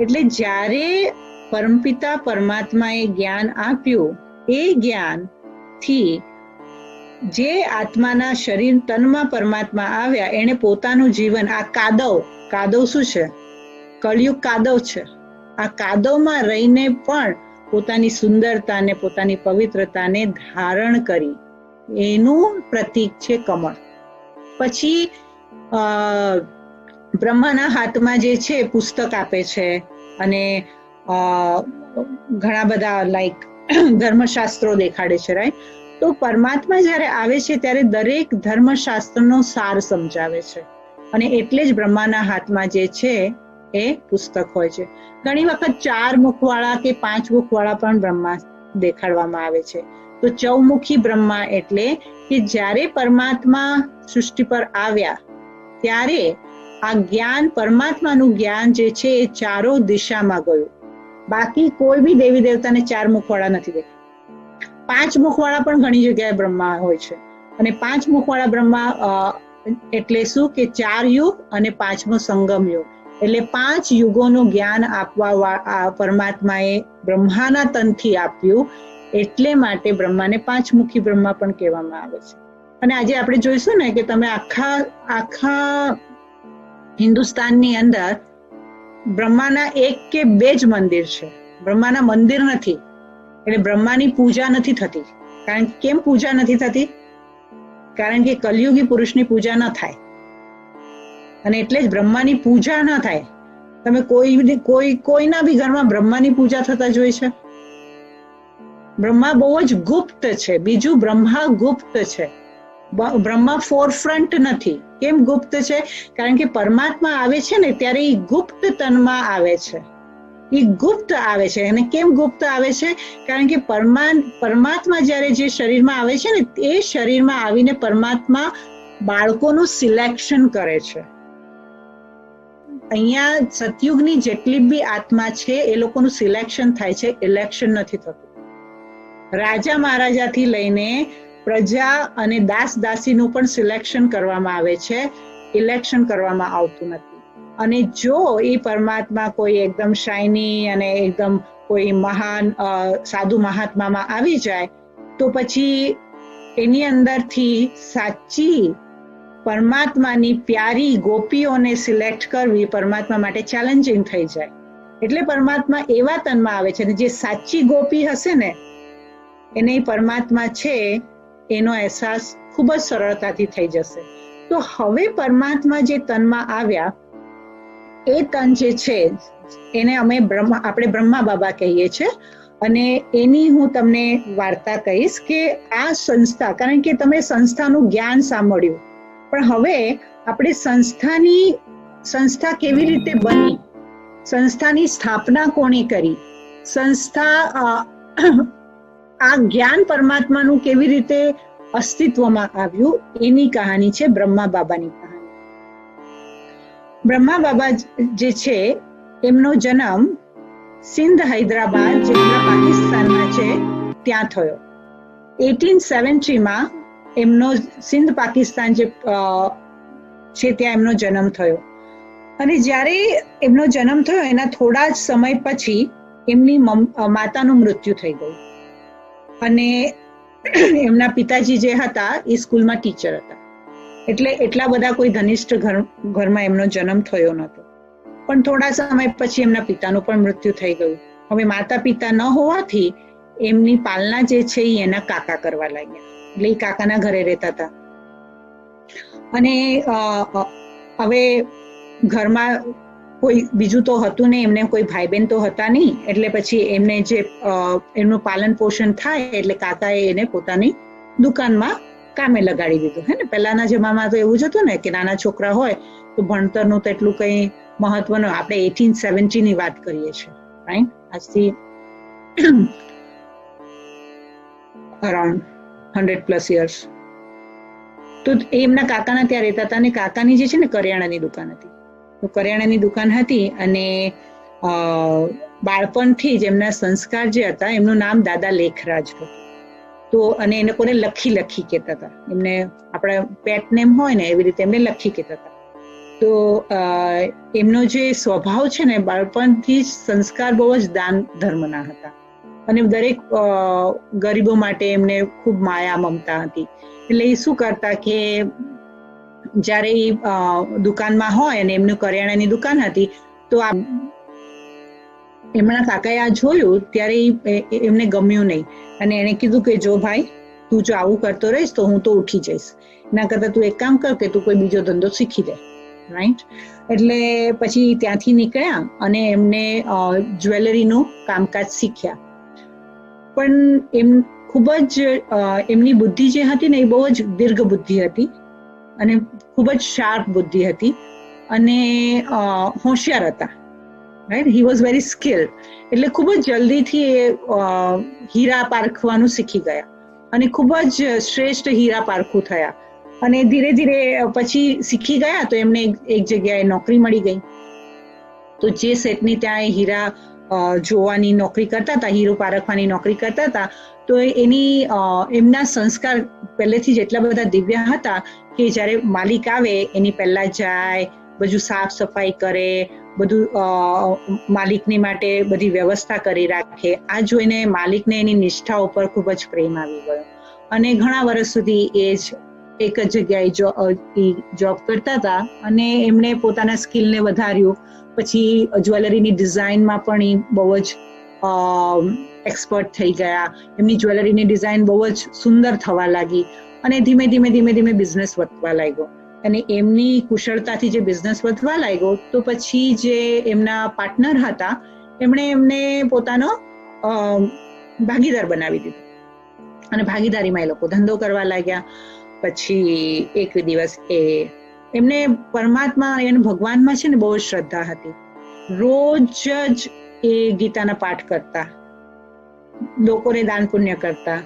[SPEAKER 4] એટલે જ્યારે પરમપિતા પરમાત્માએ જ્ઞાન આપ્યું, એ જ્ઞાનથી જે આત્માના શરીર તનમાં પરમાત્મા આવ્યા, એને પોતાનું જીવન, આ કાદવ શું છે? કળિયુગ કાદવ છે. આ કાદવમાં રહીને પણ પોતાની સુંદરતાને, પોતાની પવિત્રતાને ધારણ કરી, એનું પ્રતીક છે કમળ. પછી બ્રહ્માના હાથમાં જે છે પુસ્તક આપે છે અને ઘણા બધા લાઈક ધર્મશાસ્ત્રો દેખાડે છે, રાઈટ? તો પરમાત્મા જ્યારે આવે છે ત્યારે દરેક ધર્મશાસ્ત્રનો સાર સમજાવે છે અને એટલે જ બ્રહ્માના હાથમાં જે છે એ પુસ્તક હોય છે. ઘણી વખત 4 મુખવાળા કે 5 મુખવાળા પણ બ્રહ્મા દેખાડવામાં આવે છે. તો 14મુખી બ્રહ્મા એટલે કે જ્યારે પરમાત્મા સૃષ્ટિ પર આવ્યા ત્યારે આ જ્ઞાન, પરમાત્માનું જ્ઞાન જે છે એ 4 દિશામાં ગયું. બાકી કોઈ બી દેવી દેવતાને 4 મુખવાળા નથી દેખાતા. 5 મુખવાળા પણ ઘણી જગ્યાએ બ્રહ્મા હોય છે. અને 5 મુખવાળા બ્રહ્મા એટલે શું કે 4 યુગ અને 5મો સંગમ યુગ. એટલે 5 યુગોનું જ્ઞાન આપવા પરમાત્માએ બ્રહ્માના તનથી આપ્યું. એટલે માટે બ્રહ્માને 5 મુખી બ્રહ્મા પણ કહેવામાં આવે છે. અને આજે આપણે જોઈશું ને કે તમે આખા હિન્દુસ્તાનની અંદર બ્રહ્માના 1 કે 2 જ મંદિર છે. બ્રહ્માના મંદિર નથી. એટલે બ્રહ્માની પૂજા નથી થતી. કારણ કે કેમ પૂજા નથી થતી? કારણ કે કલયુગી પુરુષની પૂજા ન થાય અને એટલે જ બ્રહ્માની પૂજા ન થાય. તમે કોઈના બી ઘરમાં બ્રહ્માની પૂજા થતા જોઈ છે? બ્રહ્મા બહુ જ ગુપ્ત છે. બીજું, બ્રહ્મા ગુપ્ત છે. બ્રહ્મા ફોરફ્રન્ટ નથી. કેમ ગુપ્ત છે? કારણ કે પરમાત્મા આવે છે ને ત્યારે એ ગુપ્ત તનમાં આવે છે. એ ગુપ્ત આવે છે. અને કેમ ગુપ્ત આવે છે? કારણ કે પરમાત્મા જ્યારે જે શરીરમાં આવે છે ને, એ શરીરમાં આવીને પરમાત્મા બાળકોનું સિલેક્શન કરે છે. અહીંયા સતયુગની જેટલી બી આત્મા છે એ લોકોનું સિલેક્શન થાય છે, ઇલેક્શન નથી થતું. રાજા મહારાજાથી લઈને પ્રજા અને દાસ દાસીનું પણ સિલેક્શન કરવામાં આવે છે, ઇલેક્શન કરવામાં આવતું નથી. અને જો એ પરમાત્મા કોઈ એકદમ શાઇની અને એકદમ કોઈ મહાન સાધુ મહાત્મામાં આવી જાય તો પછી એની અંદરથી સાચી પરમાત્માની પ્યારી ગોપીઓને સિલેક્ટ કરવી પરમાત્મા માટે ચેલેન્જિંગ થઈ જાય. એટલે પરમાત્મા એવા તનમાં આવે છે, જે સાચી ગોપી હશે ને એને પરમાત્મા છે એનો અહેસાસ ખૂબ જ સરળતાથી થઈ જશે. તો હવે પરમાત્મા જે તનમાં આવ્યા એ તન જે છે એને આપણે બ્રહ્મા બાબા કહીએ છીએ. અને એની હું તમને વાર્તા કહીશ કે આ સંસ્થા, કારણ કે તમે સંસ્થાનું જ્ઞાન સાંભળ્યું, પણ હવે આપણે સંસ્થા કેવી રીતે બની, સંસ્થાની સ્થાપના કોણે કરી, સંસ્થા આ જ્ઞાન પરમાત્માનું કેવી રીતે અસ્તિત્વમાં આવ્યું, એની કહાની છે બ્રહ્મા બાબાની કહાની. બ્રહ્મા બાબા જે છે એમનો જન્મ સિંધ હૈદરાબાદ, જે પાકિસ્તાનમાં છે, ત્યાં થયો. 1870 એમનો સિંધ પાકિસ્તાન જે છે ત્યાં એમનો જન્મ થયો. અને જ્યારે એમનો જન્મ થયો એના થોડા જ સમય પછી એમની માતાનું મૃત્યુ થઈ ગયું. અને એમના પિતાજી જે હતા એ સ્કૂલમાં ટીચર હતા, એટલે એટલા બધા કોઈ ધનિષ્ઠ ઘરમાં એમનો જન્મ થયો નહોતો. પણ થોડા સમય પછી એમના પિતાનું પણ મૃત્યુ થઈ ગયું. હવે માતા પિતા ન હોવાથી એમની પાલના જે છે એ એના કાકા કરવા લાગ્યા. એટલે એ કાકાના ઘરે રહેતા હતા. અને હવે ઘરમાં કોઈ બીજું તો હતું નહીં, એમને કોઈ ભાઈ બહેન તો હતા નહીં. એટલે પછી એમને જે એમનું પાલન પોષણ થાય એટલે કાકાએ એને પોતાની દુકાનમાં કામે લગાડી દીધું. હે ને, પહેલાના જમાનામાં તો એવું જ હતું ને કે નાના છોકરા હોય તો ભણતરનું તો એટલું કંઈ મહત્વનું. આપણે 1870 ની વાત કરીએ છીએ, રાઈટ? આજથી અરાઉન્ડ 100+ યર્સ. તો એમના કાકાના ત્યાં રહેતા હતા. અને કાકાની જે છે ને કરિયાણાની દુકાન હતી. તો કરિયાણાની દુકાન હતી અને બાળપણથી જ એમના સંસ્કાર જે હતા, એમનું નામ દાદા લેખરાજ હતું. તો અને એ લોકોને લખી કહેતા હતા. એમને આપણા પેટ નેમ હોય ને એવી રીતે એમને લખી કહેતા હતા. તો એમનો જે સ્વભાવ છે ને, બાળપણથી જ સંસ્કાર બહુ જ દાન ધર્મના હતા. અને દરેક ગરીબો માટે એમને ખૂબ માયા મમતા હતી. એટલે એ શું કરતા કે જ્યારે એ દુકાનમાં હોય અને એમનું કરિયાણાની દુકાન હતી, તો એમના કાકાએ આ જોયું ત્યારે એમને ગમ્યું નહીં. અને એણે કીધું કે જો ભાઈ, તું જો આવું કરતો રહીશ તો હું તો ઉઠી જઈશ. એના કરતાં તું એક કામ કર કે તું કોઈ બીજો ધંધો શીખી દે, રાઈટ? એટલે પછી ત્યાંથી નીકળ્યા અને એમને જ્વેલરીનું કામકાજ શીખ્યા. પણ એમ ખૂબ જ એમની બુદ્ધિ જે હતી ને એ બહુ જ દીર્ઘ બુદ્ધિ હતી અને ખૂબ જ શાર્પ બુદ્ધિ હતી અને હોશિયાર હતા, right? He was very skilled. એટલે ખૂબ જ જલ્દીથી એ હીરા પારખવાનું શીખી ગયા અને ખૂબ જ શ્રેષ્ઠ હીરા પારખું થયા. અને ધીરે ધીરે પછી શીખી ગયા તો એમને એક જગ્યાએ નોકરી મળી ગઈ. તો જે શેઠની ત્યાં એ હીરા જોવાની નોકરી કરતા હતા, હીરો પારખવાની નોકરી કરતા હતા, તો એમના સંસ્કાર પહેલેથી જ એટલા બધા દિવ્ય હતા કે જ્યારે માલિક આવે એની પહેલા જાય, બધું સાફ સફાઈ કરે, બધું માલિકની માટે બધી વ્યવસ્થા કરી રાખે. આ જોઈને માલિકને એની નિષ્ઠા ઉપર ખૂબ જ પ્રેમ આવી ગયો અને ઘણા વર્ષ સુધી એ જ એક જ જગ્યાએ જોબ કરતા હતા અને એમણે પોતાના સ્કિલને વધાર્યું. પછી જ્વેલરીની ડિઝાઇનમાં પણ એ બહુ જ એક્સપર્ટ થઈ ગયા. એમની જ્વેલરીની ડિઝાઇન બહુ જ સુંદર થવા લાગી અને ધીમે ધીમે બિઝનેસ વધવા લાગ્યો. અને એમની કુશળતાથી જે બિઝનેસ વધવા લાગ્યો તો પછી જે એમના પાર્ટનર હતા એમણે એમને પોતાનો ભાગીદાર બનાવી દીધો અને ભાગીદારીમાં એ લોકો ધંધો કરવા લાગ્યા. પછી એક દિવસ એમને પરમાત્મા અને ભગવાનમાં છે ને બહુ જ શ્રદ્ધા હતી. રોજ જ એ ગીતાના પાઠ કરતા, લોકોને દાન પુણ્ય કરતા.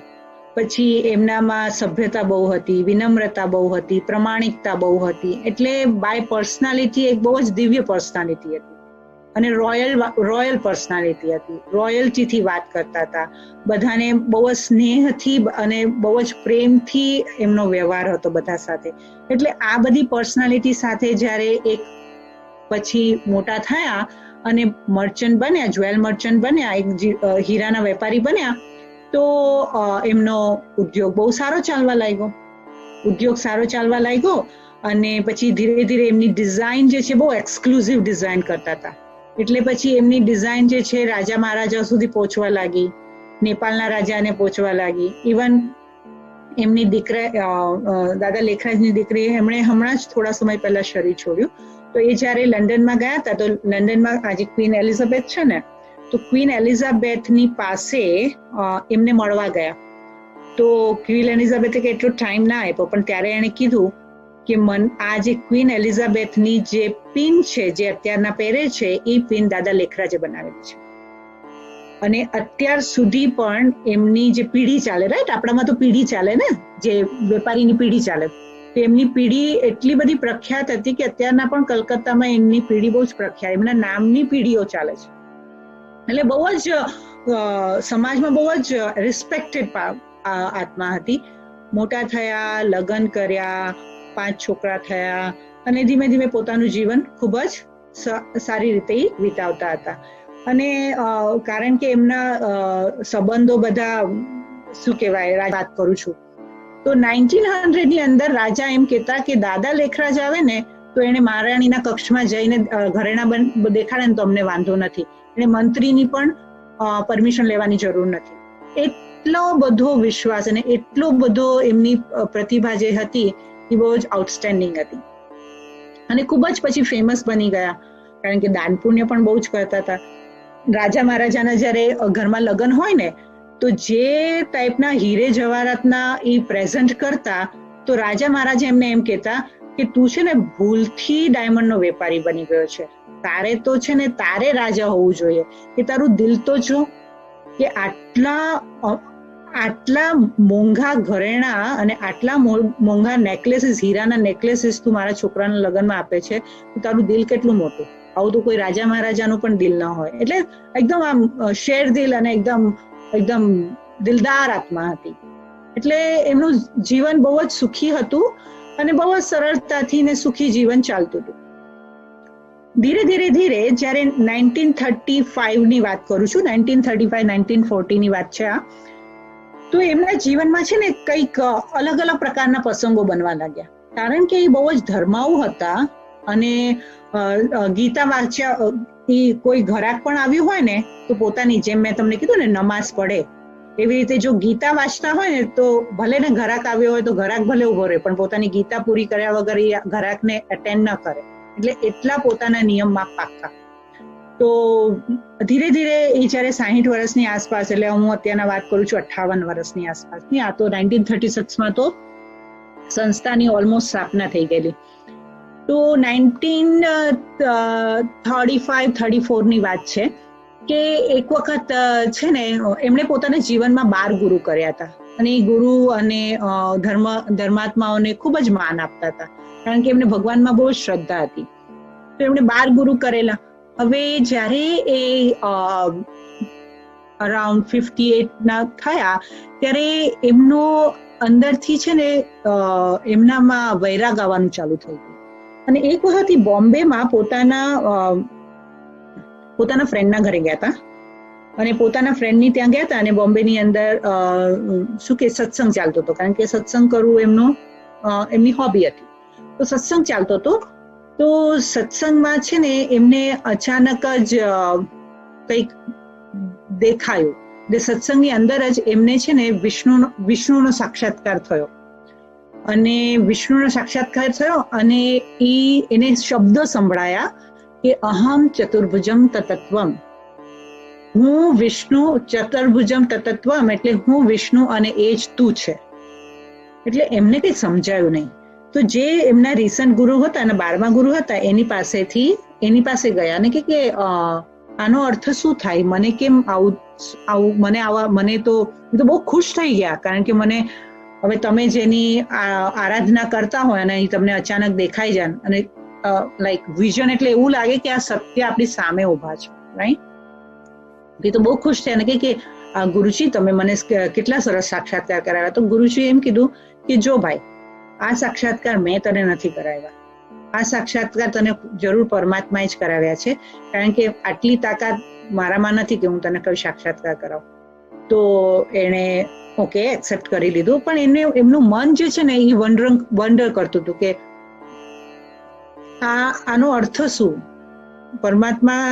[SPEAKER 4] પછી એમનામાં સભ્યતા બહુ હતી, વિનમ્રતા બહુ હતી, પ્રમાણિકતા બહુ હતી. એટલે બાય પર્સનાલિટી એક બહુ જ દિવ્ય પર્સનાલિટી હતી અને રોયલ પર્સનાલિટી હતી. રોયલ્ટીથી વાત કરતા હતા, બધાને બહુ જ સ્નેહથી અને બહુ જ પ્રેમથી એમનો વ્યવહાર હતો બધા સાથે. એટલે આ બધી પર્સનાલિટી સાથે જ્યારે એક પછી મોટા થયા અને મર્ચન્ટ બન્યા, જ્વેલ મર્ચન્ટ બન્યા, એક હીરાના વેપારી બન્યા, તો એમનો ઉદ્યોગ બહુ સારો ચાલવા લાગ્યો. અને પછી ધીરે ધીરે એમની ડિઝાઇન જે છે બહુ એક્સક્લુઝિવ ડિઝાઇન કરતા હતા. એટલે પછી એમની ડિઝાઇન જે છે રાજા મહારાજા સુધી પહોંચવા લાગી, નેપાળના રાજાને પહોંચવા લાગી. ઇવન એમની દાદા લેખરાજની દીકરી, એમણે હમણાં જ થોડા સમય પહેલા શરીર છોડ્યું. તો એ જ્યારે લંડનમાં ગયા હતા, તો લંડનમાં આજે ક્વીન એલિઝાબેથ છે ને, તો ક્વીન એલિઝાબેથની પાસે એમને મળવા ગયા. તો ક્વીન એલિઝાબેથે કે એટલો ટાઈમ ના આપ્યો, પણ ત્યારે એણે કીધું કે આ જે ક્વીન એલિઝાબેથની જે પિન છે જે અત્યારના પહેરે છે, એ પિન દાદા લેખરાજે બનાવેલી છે. અને અત્યાર સુધી પણ એમની જે પીઢી ચાલે, રાઈટ, આપણામાં તો પીઢી ચાલે ને, જે વેપારીની પીઢી ચાલે, તો એમની પીઢી એટલી બધી પ્રખ્યાત હતી કે અત્યારના પણ કલકત્તામાં એમની પીઢી બહુ જ પ્રખ્યાત, એમના નામની પીઢીઓ ચાલે છે. એટલે બહુ જ સમાજમાં બહુ જ રિસ્પેક્ટેડ આત્મા હતી. મોટા થયા, લગ્ન કર્યા, 5 છોકરા થયા અને ધીમે ધીમે પોતાનું જીવન ખૂબ જ સારી રીતે વિતાવતા હતા. અને કારણ કે એમના સંબંધો બધા શું કહેવાય, વાત કરું છું, તો 1900 ની અંદર રાજા એમ કહેતા કે દાદા લેખરાજ આવે ને તો એને મહારાણીના કક્ષમાં જઈને ઘરેણા દેખાડે ને તો અમને વાંધો નથી, એને મંત્રીની પણ પરમિશન લેવાની જરૂર નથી. એટલો બધો વિશ્વાસ અને એટલો બધો એમની પ્રતિભા જે હતી એ બહુ જ આઉટસ્ટેન્ડિંગ હતી. અને ખૂબ જ પછી ફેમસ બની ગયા, કારણ કે દાન પુણ્ય પણ બહુ જ કરતા હતા. રાજા મહારાજાના જ્યારે ઘરમાં લગ્ન હોય ને, તો જે ટાઈપના હીરે જવાહરાતના એ પ્રેઝન્ટ કરતા, તો રાજા મહારાજા એમને એમ કહેતા કે તું છે ને ભૂલથી ડાયમંડનો વેપારી બની ગયો છે, તારે તો છે ને તારે રાજા હોવું જોઈએ, કે તારું દિલ તો જો, કે આટલા મોંઘા ઘરેણા અને આટલા મોંઘા નેકલેસીસ, હીરાના નેકલેસીસ તું મારા છોકરાના લગ્નમાં આપે છે, તો તારું દિલ કેટલું મોટું. આવું તો કોઈ રાજા મહારાજાનું પણ દિલ ન હોય. એટલે એકદમ આમ શેર દિલ અને એકદમ દિલદાર આત્મા હતી. એટલે એમનું જીવન બહુ જ સુખી હતું અને બહુ જ સરળતાથી ને સુખી જીવન ચાલતું હતું. ધીરે ધીરે જ્યારે 1935 ની વાત કરું છું, 1935-1940 ની વાત છે આ, તો એમના જીવનમાં છે ને કંઈક અલગ અલગ પ્રકારના પ્રસંગો બનવા લાગ્યા. કારણ કે એ બહુ જ ધર્માઉ હતા અને ગીતા વાંચ્યા, એ કોઈ ઘરાક પણ આવ્યું હોય ને તો પોતાની, જેમ મેં તમને કીધું ને નમાઝ પડે, એવી રીતે જો ગીતા વાંચતા હોય ને તો ભલે ને ઘરાક આવ્યો હોય તો ઘરાક ભલે ઉભો રહે, પણ પોતાની ગીતા પૂરી કર્યા વગર એ ઘરાકને અટેન્ડ ન કરે. એટલે એટલા પોતાના નિયમમાં પાક્કા. તો ધીરે ધીરે એ જયારે 60 વર્ષની આસપાસ, એટલે હું અત્યારના વાત કરું છું 58 વર્ષની આસપાસની, આ તો 1936 તો સંસ્થાની ઓલમોસ્ટ સ્થાપના થઈ ગયેલી. તો 1935-34 ની વાત છે કે એક વખત છે ને એમણે પોતાના જીવનમાં 12 ગુરુ કર્યા હતા. અને એ ગુરુ અને ધર્માત્માઓને ખૂબ જ માન આપતા હતા, કારણ કે એમને ભગવાનમાં બહુ શ્રદ્ધા હતી. તો એમણે 12 ગુરુ કરેલા. હવે જ્યારે એ અરાઉન્ડ 58 ના થયા ત્યારે એમનો અંદરથી છે ને એમનામાં વૈરાગ આવવાનું ચાલુ થઈ ગયું. અને એક વખત બોમ્બેમાં પોતાના ફ્રેન્ડના ઘરે ગયા હતા, અને પોતાના ફ્રેન્ડની ત્યાં ગયા હતા, અને બોમ્બેની અંદર શું કે સત્સંગ ચાલતો હતો, કારણ કે સત્સંગ કરવું એમની હોબી હતી. તો સત્સંગ ચાલતો હતો. તો સત્સંગમાં છે ને એમને અચાનક જ કંઈક દેખાયું. સત્સંગની અંદર જ એમને છે ને વિષ્ણુનો સાક્ષાત્કાર થયો. અને વિષ્ણુનો સાક્ષાત્કાર થયો અને એને શબ્દો સંભળાયા કે અહમ ચતુર્ભુજમ તતત્વમ, હું વિષ્ણુ, ચતુર્ભુજમ તતત્વમ એટલે હું વિષ્ણુ અને એ જ તું છે. એટલે એમને કંઈ સમજાયું નહીં. તો જે એમના રિસન્ટ ગુરુ હતા અને 12મા ગુરુ હતા એની પાસે ગયા અને કે આનો અર્થ શું થાય, મને કેમ આવું મને તો બહુ ખુશ થઈ ગયા, કારણ કે મને હવે તમે જેની આરાધના કરતા હોય અને તમને અચાનક દેખાઈ જાય અને લાઈક વિઝન એટલે એવું લાગે કે આ સત્ય આપણી સામે ઉભા છે, રાઈટ. એ તો બહુ ખુશ થયા અને કે ગુરુજી તમે મને કેટલા સરસ સાક્ષાત્કાર કરાવ્યા. તો ગુરુજી એમ કીધું કે જો ભાઈ, આ સાક્ષાત્કાર મેં તને નથી કરાવ્યા, આ સાક્ષાત્કાર તને જરૂર પરમાત્માએ જ કરાવ્યા છે, કારણ કે આટલી તાકાત મારામાં નથી કે હું તને કોઈ સાક્ષાત્કાર કરાવું. તો એણે ઓકે એક્સેપ્ટ કરી લીધું, પણ એમનું મન જે છે ને એ વન્ડર કરતું હતું કે આનો અર્થ શું. પરમાત્મા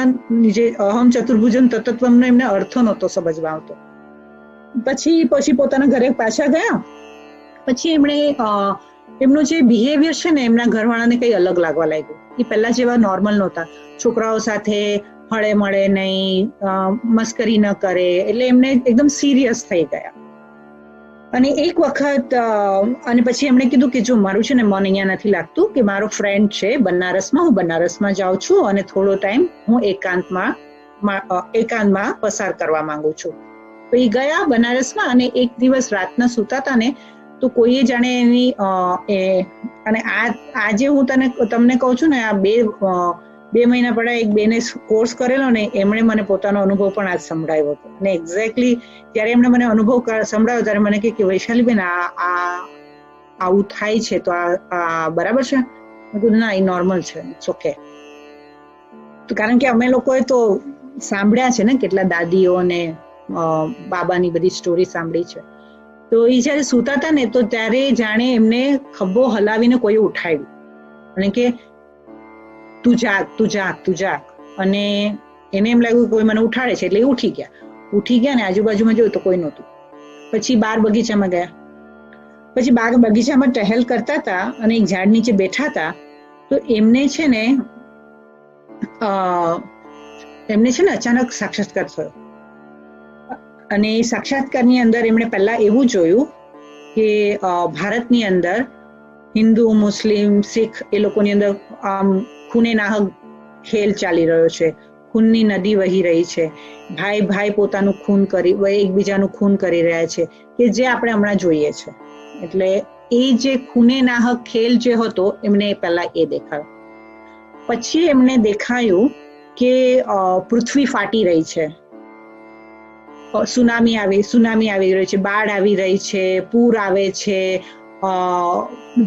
[SPEAKER 4] જે અહમ ચતુર્ભુજન તત્વનો એમને અર્થ નહોતો સમજવા આવતો. પછી પોતાના ઘરે પાછા ગયા. પછી એમનું જે બિહેવિયર છે ને એમના ઘરવાળાને કઈ અલગ લાગવા લાગ્યું. એ પહેલા જેવા નોર્મલ નહોતા, છોકરાઓ સાથે હળે મળે નહીં, મસ્કરી ન કરે, એટલે એમને એકદમ સિરિયસ થઈ ગયા. અને એક વખત અને પછી એમણે કીધું કે જો મારું છે ને મન અહીંયા નથી લાગતું, કે મારો ફ્રેન્ડ છે બનારસમાં, હું બનારસમાં જાઉં છું અને થોડો ટાઈમ હું એકાંતમાં પસાર કરવા માંગુ છું. તો એ ગયા બનારસમાં અને એક દિવસ રાતના સૂતા હતા ને તો કોઈએ જાણે એની અને આજે હું તમને કહું છું ને, આ 2 મહિના પહેલા એક બેને કોર્સ કરેલો ને એમણે મને પોતાનો અનુભવ પણ આજ સંભળાવ્યો હતો. અને એક્ઝેક્ટલી જ્યારે એમણે મને અનુભવ સંભળાવ્યો ત્યારે મને કે વૈશાલીબેન આવું થાય છે તો આ બરાબર છે? મેં કીધું ના, એ નોર્મલ છે, ઇટ્સ ઓકે. તો કારણ કે અમે લોકોએ તો સાંભળ્યા છે ને, કેટલા દાદીઓ અને બાબાની બધી સ્ટોરી સાંભળી છે. તો એ જયારે સૂતા હતા ને તો ત્યારે જાણે એમને ખભો હલાવીને કોઈ ઉઠાવ્યું અને કે તું જાગ. અને એને એમ લાગ્યું કોઈ મને ઉઠાડે છે, એટલે એ ઉઠી ગયા ને આજુબાજુમાં જોયું તો કોઈ નહોતું. પછી બાર બગીચામાં ગયા. પછી બાર બગીચામાં ટહેલ કરતા હતા અને એક ઝાડ નીચે બેઠા હતા. તો એમને છે ને અચાનક સાક્ષાત્કાર થયો. અને એ સાક્ષાત્કારની અંદર એમણે પહેલા એવું જોયું કે ભારતની અંદર હિન્દુ, મુસ્લિમ, શીખ એ લોકોની અંદર ખૂને નાહક ખેલ ચાલી રહ્યો છે, ખૂનની નદી વહી રહી છે, ભાઈ પોતાનું ખૂન એકબીજાનું ખૂન કરી રહ્યા છે, કે જે આપણે હમણાં જોઈએ છે. એટલે એ જે ખૂને નાહક ખેલ જે હતો એમને પહેલા એ દેખાયો. પછી એમને દેખાયું કે પૃથ્વી ફાટી રહી છે, સુનામી આવી રહી છે, બાઢ આવી રહી છે, પૂર આવે છે,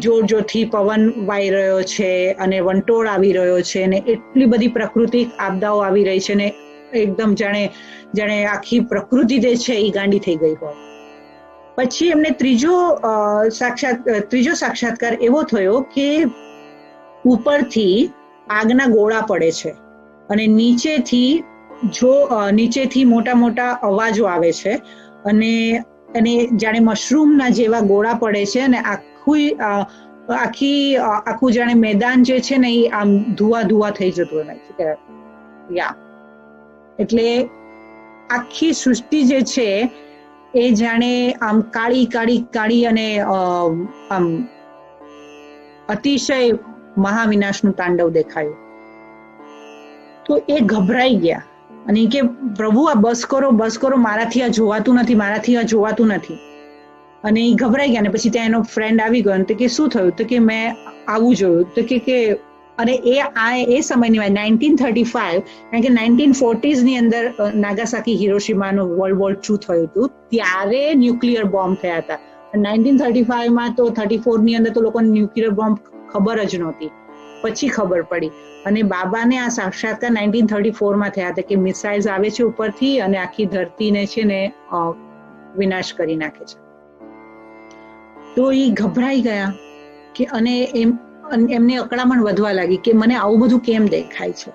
[SPEAKER 4] જોરથી પવન વાઈ રહ્યો છે અને વંટોળ આવી રહ્યો છે, અને એટલી બધી પ્રાકૃતિક આપદાઓ આવી રહી છે ને એકદમ જાણે આખી પ્રકૃતિ જે છે એ ગાંડી થઈ ગઈ હોય. પછી એમને ત્રીજો સાક્ષાત્કાર એવો થયો કે ઉપરથી આગના ગોળા પડે છે અને નીચેથી મોટા મોટા અવાજો આવે છે અને જાણે મશરૂમના જેવા ગોળા પડે છે અને આખું જાણે મેદાન જે છે ને એ આમ ધુઆ થઈ જતું હોય. એટલે આખી સૃષ્ટિ જે છે એ જાણે આમ કાળી અને આમ અતિશય મહાવિનાશનું તાંડવ દેખાયું. તો એ ગભરાઈ ગયા અને કે પ્રભુ આ બસ કરો, મારાથી આ જોવાતું નથી. અને એ ગભરાઈ ગયા. અને પછી ત્યાં એનો ફ્રેન્ડ આવી ગયો તો કે શું થયું? તો કે મેં આવું જોયું. તો કે અને એ સમયની વાત 1935, કારણ કે 1940s ની અંદર નાગાસાકી હિરોશિમાનું વર્લ્ડ વોર 2 થયું હતું, ત્યારે ન્યુક્લિયર બોમ્બ થયા હતા. 1935માં તો 34 ની અંદર તો લોકોને ન્યુક્લિયર બોમ્બ ખબર જ નહોતી, પછી ખબર પડી. અને બાબાને આ સાક્ષાત્કાર 1934માં થયા હતા કે મિસાઇલ્સ આવે છે ઉપરથી અને આખી ધરતીને છે ને વિનાશ કરી નાખે છે. તો એ ગભરાઈ ગયા કે અને એમને અકળામણ વધવા લાગી કે મને આવું બધું કેમ દેખાય છે.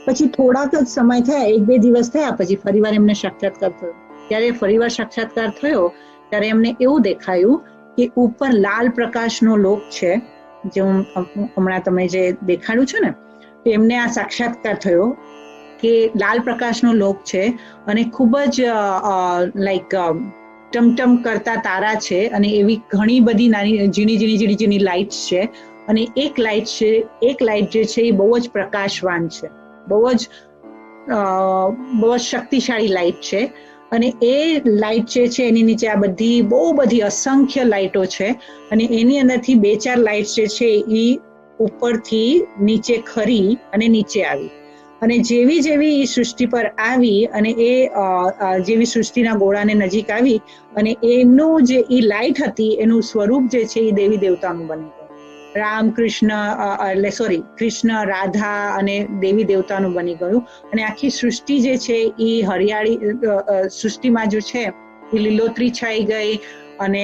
[SPEAKER 4] પછી થોડાક જ સમય થયા, 1-2 દિવસ થયા, પછી ફરીવાર એમને સાક્ષાત્કાર થયો. ત્યારે ફરીવાર સાક્ષાત્કાર થયો ત્યારે એમને એવું દેખાયું કે ઉપર લાલ પ્રકાશનો લોક છે, જે હમણાં તમે જે દેખાડ્યું છે ને, તો એમને આ સાક્ષાત્કાર થયો કે લાલ પ્રકાશનો લોક છે અને ખૂબ જ લાઈક ટમટમ કરતા તારા છે અને એવી ઘણી બધી નાની ઝીણી લાઇટ્સ છે. અને એક લાઇટ જે છે એ બહુ જ પ્રકાશવાન છે, બહુ જ બહુ શક્તિશાળી લાઇટ છે અને એ લાઇટ જે છે એની નીચે આ બહુ બધી અસંખ્ય લાઇટો છે અને એની અંદરથી 2-4 લાઇટ જે છે એ ઉપરથી નીચે ખરી અને નીચે આવી અને જેવી એ સૃષ્ટિ પર આવી અને એ જેવી સૃષ્ટિના ગોળાને નજીક આવી અને એમનું જે એ લાઇટ હતી એનું સ્વરૂપ જે છે એ દેવી દેવતાનું બની ગયું. કૃષ્ણ, રાધા અને દેવી દેવતાનું બની ગયું અને આખી સૃષ્ટિ જે છે એ હરિયાળી સૃષ્ટિમાં જો છે એ લીલોતરી છાઈ ગઈ અને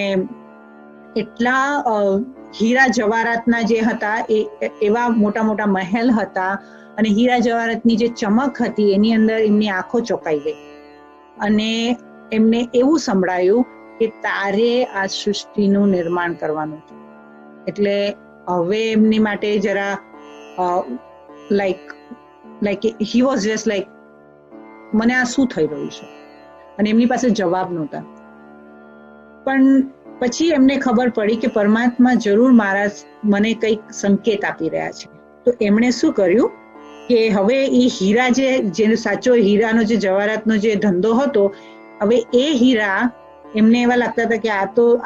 [SPEAKER 4] એટલા હીરા જવાહરાતના જે હતા એવા મોટા મોટા મહેલ હતા અને હીરા જવાહરાતની જે ચમક હતી એની અંદર એમની આંખો ચોંકાઈ ગઈ અને એમને એવું સંભળાયું કે તારે આ સૃષ્ટિનું નિર્માણ કરવાનું છે. એટલે હવે એમની માટે જરા like he was just like મને આ શું થઈ રહ્યું છે અને એમની પાસે જવાબ નહોતા. પણ પછી એમને ખબર પડી કે પરમાત્મા જરૂર મને કંઈક સંકેત આપી રહ્યા છે. તો એમણે શું કર્યું કે હવે એ હીરા જે સાચો હીરાનો જે જવાહરાતનો જે ધંધો હતો, હવે એ હીરા એમને એવા લાગતા હતા કે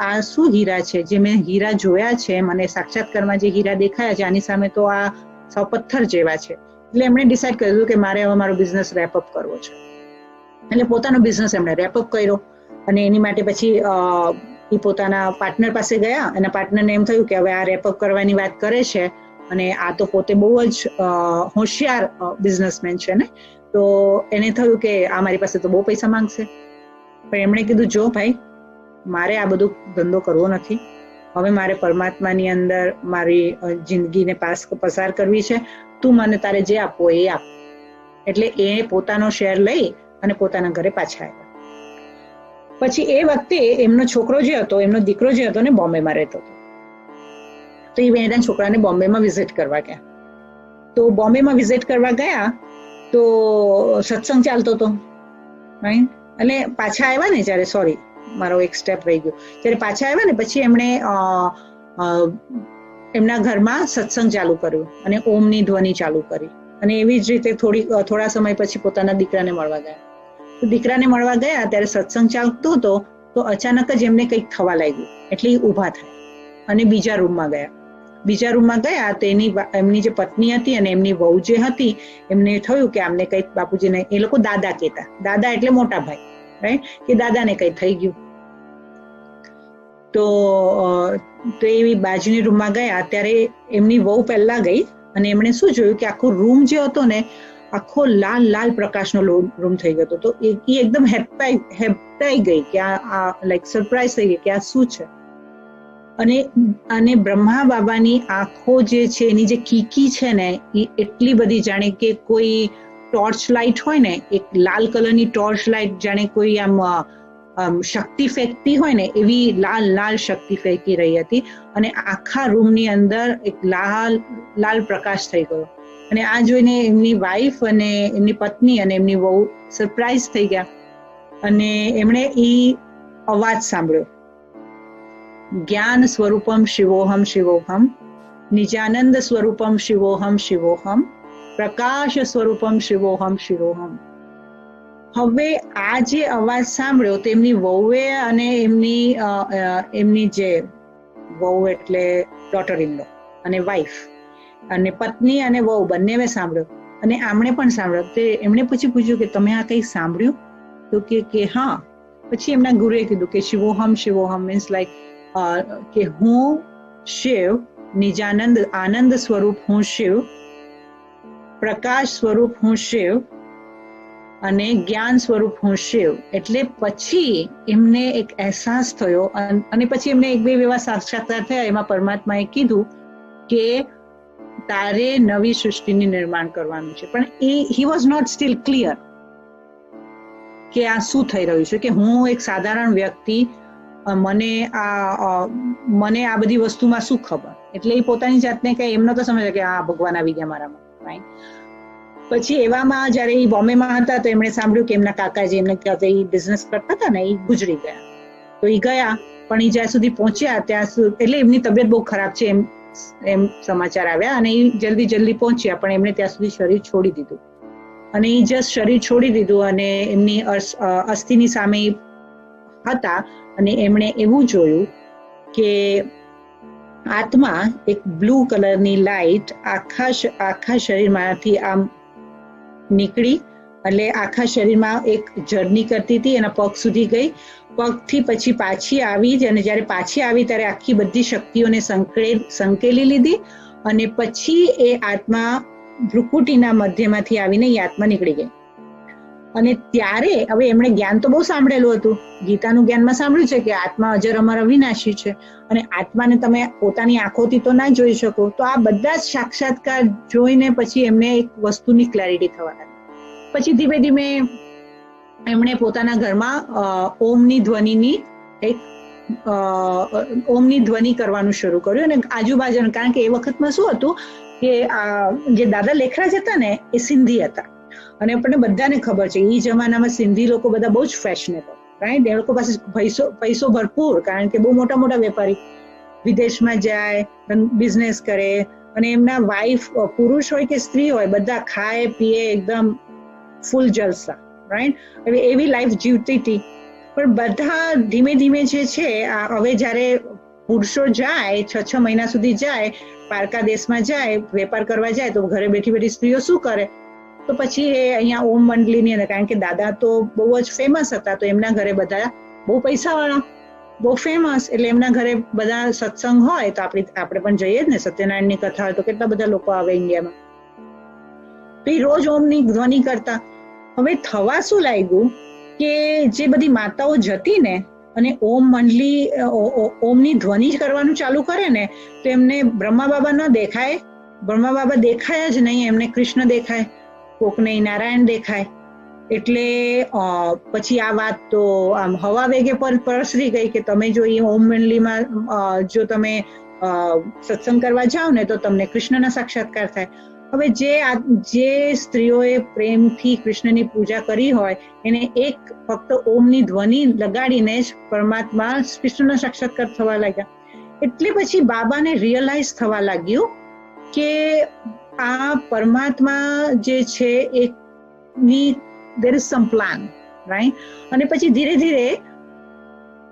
[SPEAKER 4] આ શું હીરા છે જે મેં હીરા જોયા છે, મને સાક્ષાત્કારમાં જે હીરા દેખાયા છે આની સામે તો આ સૌ પથ્થર જેવા છે. એટલે એમણે ડિસાઈડ કર્યું કે મારે હવે મારો બિઝનેસ રેપઅપ કરવો છે. એટલે પોતાનો બિઝનેસ એમણે રેપઅપ કર્યો અને એની માટે પછી એ પોતાના પાર્ટનર પાસે ગયા અને પાર્ટનરને એમ થયું કે હવે આ રેપઅપ કરવાની વાત કરે છે અને આ તો પોતે બહુ જ હોશિયાર બિઝનેસમેન છે ને, તો એને થયું કે આ મારી પાસે તો બહુ પૈસા માંગશે. પણ એમણે કીધું જો ભાઈ, મારે આ બધું ધંધો કરવો નથી, હવે મારે પરમાત્માની અંદર મારી જિંદગીને પસાર કરવી છે, તું મને તારે જે આપવો એ આપ. એટલે એ પોતાનો શેર લઈ અને પોતાના ઘરે પાછા આવ્યા. પછી એ વખતે એમનો છોકરો જે હતો, એમનો દીકરો જે હતો ને બોમ્બેમાં રહેતો હતો, તો એ એના છોકરાને બોમ્બેમાં વિઝિટ કરવા ગયા. તો બોમ્બેમાં વિઝિટ કરવા ગયા તો સત્સંગ ચાલતો હતો. એટલે પાછા આવ્યા ને જ્યારે, સોરી મારો એક સ્ટેપ રહી ગયો, જ્યારે પાછા આવ્યા ને પછી એમણે એમના ઘરમાં સત્સંગ ચાલુ કર્યું અને ઓમની ધ્વનિ ચાલુ કરી અને એવી જ રીતે થોડા સમય પછી પોતાના દીકરાને મળવા ગયા. તો દીકરાને મળવા ગયા ત્યારે સત્સંગ ચાલતો હતો તો અચાનક જ એમને કંઈક થવા લાગ્યું એટલે એ ઊભા થયા અને બીજા રૂમમાં ગયા. બીજા રૂમમાં ગયા તો એમની જે પત્ની હતી અને એમની વહુ જે હતી એમને થયું કે આમને કંઈક બાપુજીને, એ લોકો દાદા કહેતા, દાદા એટલે મોટા ભાઈ, રાઈટ, કે દાદાને કંઈ થઈ ગયું. તો એવી બાજુની રૂમમાં ગયા ત્યારે એમની વહુ પહેલા ગઈ અને એમણે શું જોયું કે આખો રૂમ જે હતો ને આખો લાલ પ્રકાશનો રૂમ થઈ ગયો હતો. તો એ એકદમ હેપતાઈ ગઈ કે આ લાઈક સરપ્રાઈઝ થઈ ગઈ કે આ શું છે. અને બ્રહ્મા બાબાની આંખો જે છે એની જે કીકી છે ને એ એટલી બધી, જાણે કે કોઈ ટોર્ચ લાઇટ હોય ને, એક લાલ કલરની ટોર્ચ લાઇટ, જાણે કોઈ આમ શક્તિ ફેંકતી હોય ને એવી લાલ શક્તિ ફેંકી રહી હતી અને આખા રૂમની અંદર એક લાલ પ્રકાશ થઈ ગયો. અને આ જોઈને એમની વાઈફ અને એમની પત્ની અને એમની વહુ સરપ્રાઈઝ થઈ ગયા અને એમણે એ અવાજ સાંભળ્યો, જ્ઞાન સ્વરૂપમ શિવોહમ શિવોહમ, નિજાનંદ સ્વરૂપમ શિવોહમ શિવોહમ, પ્રકાશ સ્વરૂપમ શિવોહમ શિવોહમ. હવે આ જે અવાજ સાંભળ્યો તો એમની વહુએ અને એમની જે વહુ એટલે ડોટર ઇન લો અને વાઈફ અને પત્ની અને વહુ બંનેએ સાંભળ્યો અને આમણે પણ સાંભળ્યો. તો એમણે પછી પૂછ્યું કે તમે આ કંઈ સાંભળ્યું? તો કે હા. પછી એમના ગુરુએ કીધું કે શિવોહમ શિવોહમ મીન્સ લાઈક કે હું શિવ, નિજાનંદ આનંદ સ્વરૂપ હું શિવ, પ્રકાશ સ્વરૂપ હું શિવ અને જ્ઞાન સ્વરૂપ હું શિવ. એટલે પછી એમને એક અહેસાસ થયો અને પછી એમને એક બે એવા સાક્ષાત્કાર થયા. એમાં પરમાત્માએ કીધું કે તારે નવી સૃષ્ટિનું નિર્માણ કરવાનું છે. પણ he was not still clear કે આ શું થઈ રહ્યું છે, કે હું એક સાધારણ વ્યક્તિ, મને આ બધી વસ્તુમાં શું ખબર. એટલે એ પોતાની જાતને કઈ એમનો તો સમજે કે આ ભગવાન આવી ગયા મારામાં. પછી એવામાં જયારે એ બોમ્બેમાં હતા તો એમણે સાંભળ્યું કે એમના કાકાજી એમને એ બિઝનેસ કરતા હતા ને, એ ગુજરી ગયા. તો એ ગયા પણ એ જ્યાં સુધી પહોંચ્યા ત્યાં એટલે એમની તબિયત બહુ ખરાબ છે એમ સમાચાર આવ્યા અને એ જલ્દી પહોંચ્યા પણ એમણે ત્યાં સુધી શરીર છોડી દીધું. અને એ જસ્ટ શરીર છોડી દીધું અને એમની અસ્થિની સામે હતા અને એમણે એવું જોયું કે આત્મા એક બ્લુ કલરની લાઈટ આખા શરીરમાંથી આમ નીકળી, એટલે આખા શરીરમાં એક જર્ની કરતી હતી, એના પગ સુધી ગઈ, પગથી પછી પાછી આવી, અને જ્યારે પાછી આવી ત્યારે આખી બધી શક્તિઓને સંકેલી લીધી અને પછી એ આત્મા ભ્રુકુટીના મધ્યમાંથી આવીને એ આત્મા નીકળી ગઈ. અને ત્યારે હવે એમણે જ્ઞાન તો બહુ સાંભળેલું હતું, ગીતાનું જ્ઞાનમાં સાંભળ્યું છે કે આત્મા અજર અમર અવિનાશી છે અને આત્માને તમે પોતાની આંખોથી તો ના જોઈ શકો. તો આ બધા જ સાક્ષાત્કાર જોઈને પછી એમને એક વસ્તુની ક્લેરિટી થવા લાગી. પછી ધીમે ધીમે એમણે પોતાના ઘરમાં ઓમની ધ્વનિ કરવાનું શરૂ કર્યું અને આજુબાજુ, કારણ કે એ વખતમાં શું હતું કે જે દાદા લેખરાજ હતા ને એ સિંધી હતા અને આપણને બધાને ખબર છે એ જમાનામાં સિંધી લોકો બધા બહુ જ ફેશનેબલ, રાઈટ? એ લોકો પાસે પૈસો ભરપૂર, કારણ કે બહુ મોટા મોટા વેપારી વિદેશમાં જાય, બિઝનેસ કરે અને એમના વાઈફ, પુરુષ હોય કે સ્ત્રી હોય, બધા ખાય પીએ એકદમ ફૂલ જલસા, રાઈટ? હવે એવી લાઈફ જીવતી હતી. પણ બધા ધીમે ધીમે જે છે હવે જ્યારે પુરુષો જાય 6 મહિના સુધી જાય, પારકા દેશમાં જાય, વેપાર કરવા જાય, તો ઘરે બેઠી બેઠી સ્ત્રીઓ શું કરે? તો પછી એ અહીંયા ઓમ મંડળીની અંદર, કારણ કે દાદા તો બહુ જ ફેમસ હતા, તો એમના ઘરે બધા બહુ પૈસાવાળા, બહુ ફેમસ, એટલે એમના ઘરે બધા સત્સંગ હોય તો આપણે પણ જઈએ જ ને. સત્યનારાયણની કથા હોય તો કેટલા બધા લોકો આવે ઇન્ડિયામાં, તો એ રોજ ઓમની ધ્વનિ કરતા. હવે થવા શું લાગ્યું કે જે બધી માતાઓ જતી ને અને ઓમની ધ્વનિ કરવાનું ચાલુ કરે ને, તો એમને બ્રહ્મા બાબા ન દેખાય, બ્રહ્મા બાબા દેખાય જ નહીં, એમને કૃષ્ણ દેખાય, કોકને નારાયણ દેખાય. એટલે પછી આ વાત તો આમ હવા વેગે પર પ્રસરી ગઈ કે તમે જો એ ઓમ મંડલીમાં જો તમે સત્સંગ કરવા જાઓ ને તો તમને કૃષ્ણના સાક્ષાત્કાર થાય. હવે જે સ્ત્રીઓએ પ્રેમથી કૃષ્ણની પૂજા કરી હોય એને એક ફક્ત ઓમની ધ્વનિ લગાડીને જ પરમાત્મા કૃષ્ણના સાક્ષાત્કાર થવા લાગ્યા. એટલે પછી બાબાને રિયલાઇઝ થવા લાગ્યું કે આ પરમાત્મા જે છે એની there is some plan, right? અને પછી ધીરે ધીરે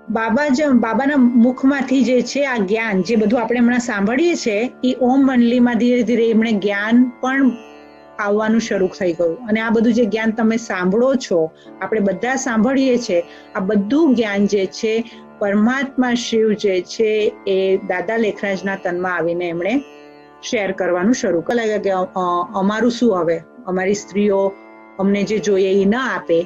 [SPEAKER 4] બાબાના મુખમાંથી જે છે આ જ્ઞાન, જે બધું આપણે હમણાં સાંભળીએ છીએ, એ ઓમ મંડલીમાં ધીરે ધીરે એમણે જ્ઞાન પણ આવવાનું શરૂ થઈ ગયું. અને આ બધું જે જ્ઞાન તમે સાંભળો છો, આપણે બધા સાંભળીએ છીએ, આ બધું જ્ઞાન જે છે પરમાત્મા શિવ જે છે એ દાદા લેખરાજના તનમાં આવીને એમણે શેર કરવાનું શરૂ કરી લાગ્યા કે અમારું શું, હવે અમારી સ્ત્રીઓ અમને જે જોઈએ એ ના આપે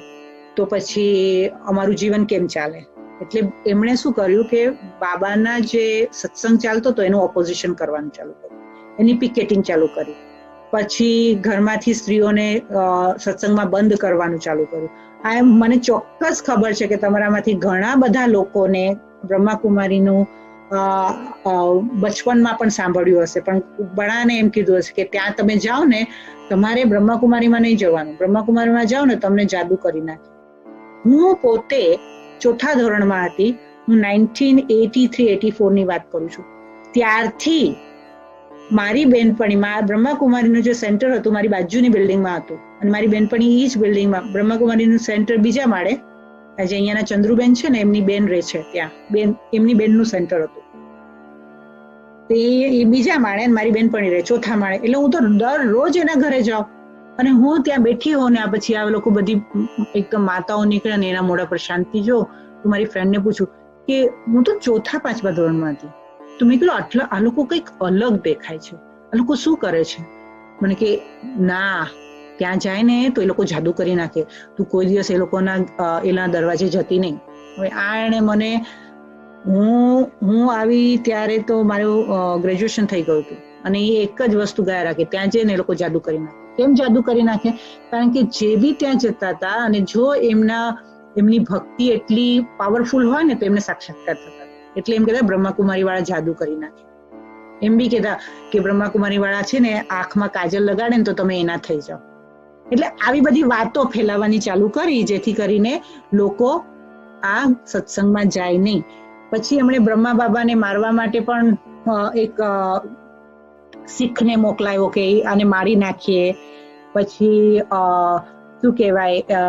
[SPEAKER 4] તો પછી અમારું જીવન કેમ ચાલે? એટલે એમણે શું કર્યું કે બાબાના જે સત્સંગ ચાલતો હતો એનું ઓપોઝિશન કરવાનું ચાલુ કર્યું, એની પિકેટિંગ ચાલુ કરી. પછી ઘરમાંથી સ્ત્રીઓને સત્સંગમાં બંધ કરવાનું ચાલુ કર્યું. આ મને ચોક્કસ ખબર છે કે તમારામાંથી ઘણા બધા લોકોને બ્રહ્માકુમારીનું બચપનમાં પણ સાંભળ્યું હશે, પણ બળાને એમ કીધું હશે કે ત્યાં તમે જાઓ ને તમારે બ્રહ્માકુમારીમાં નહીં જવાનું, બ્રહ્માકુમારીમાં જાઓ ને તમને જાદુ કરી નાખે. હું પોતે 4થા ધોરણમાં હતી, હું 1983-84 ની વાત કરું છું. ત્યારથી મારી બેનપણીમાં બ્રહ્માકુમારીનું જે સેન્ટર હતું મારી બાજુની બિલ્ડિંગમાં હતું અને મારી બેનપણી એ જ બિલ્ડિંગમાં, બ્રહ્માકુમારીનું સેન્ટર બીજા માળે, આજે અહીંયાના ચંદ્રુબેન છે ને એમની બેન રહે છે ત્યાં, એમની બેનનું સેન્ટર હતું, એ બીજા માળે, મારી બેનપણી રહે 4થા માળે. એટલે હું તો દરરોજ એના ઘરે જાઉં અને હું ત્યાં બેઠી હોઉં ને પછી આ લોકો બધી એકદમ માતાઓ નીકળે ને એના મોઢા પર શાંતિ જો. તો મારી ફ્રેન્ડને પૂછું કે હું તો 4થા-5મા ધોરણમાં હતી, તો મેં કીધું આ લોકો કંઈક અલગ દેખાય છે, આ લોકો શું કરે છે? મને કે ના, ત્યાં જાય ને તો એ લોકો જાદુ કરી નાખે, તું કોઈ દિવસ એ લોકોના એના દરવાજે જતી નહીં. હવે આ એણે મને, હું આવી ત્યારે તો મારું ગ્રેજ્યુએશન થઈ ગયું હતું અને એ એક જ વસ્તુ ગયા રાખે, ત્યાં જઈને એ લોકો જાદુ કરી નાખે. કેમ જાદુ કરી નાખે? કારણ કે જે બી ત્યાં જતા હતા અને જો એમની ભક્તિ એટલી પાવરફુલ હોય ને તો એમને સાક્ષાત્કાર થતા. એટલે એમ કહેતા બ્રહ્માકુમારી વાળા જાદુ કરી નાખે. એમ બી કહેતા કે બ્રહ્માકુમારી વાળા છે ને આંખમાં કાજલ લગાડે ને તો તમે એના થઈ જાઓ. એટલે આવી બધી વાતો ફેલાવવાની ચાલુ કરી જેથી કરીને લોકો આ સત્સંગમાં જાય નહીં. પછી એમણે બ્રહ્મા બાબાને મારવા માટે પણ એક શીખને મોકલાયો કે આને મારી નાખીએ. પછી શું કહેવાય,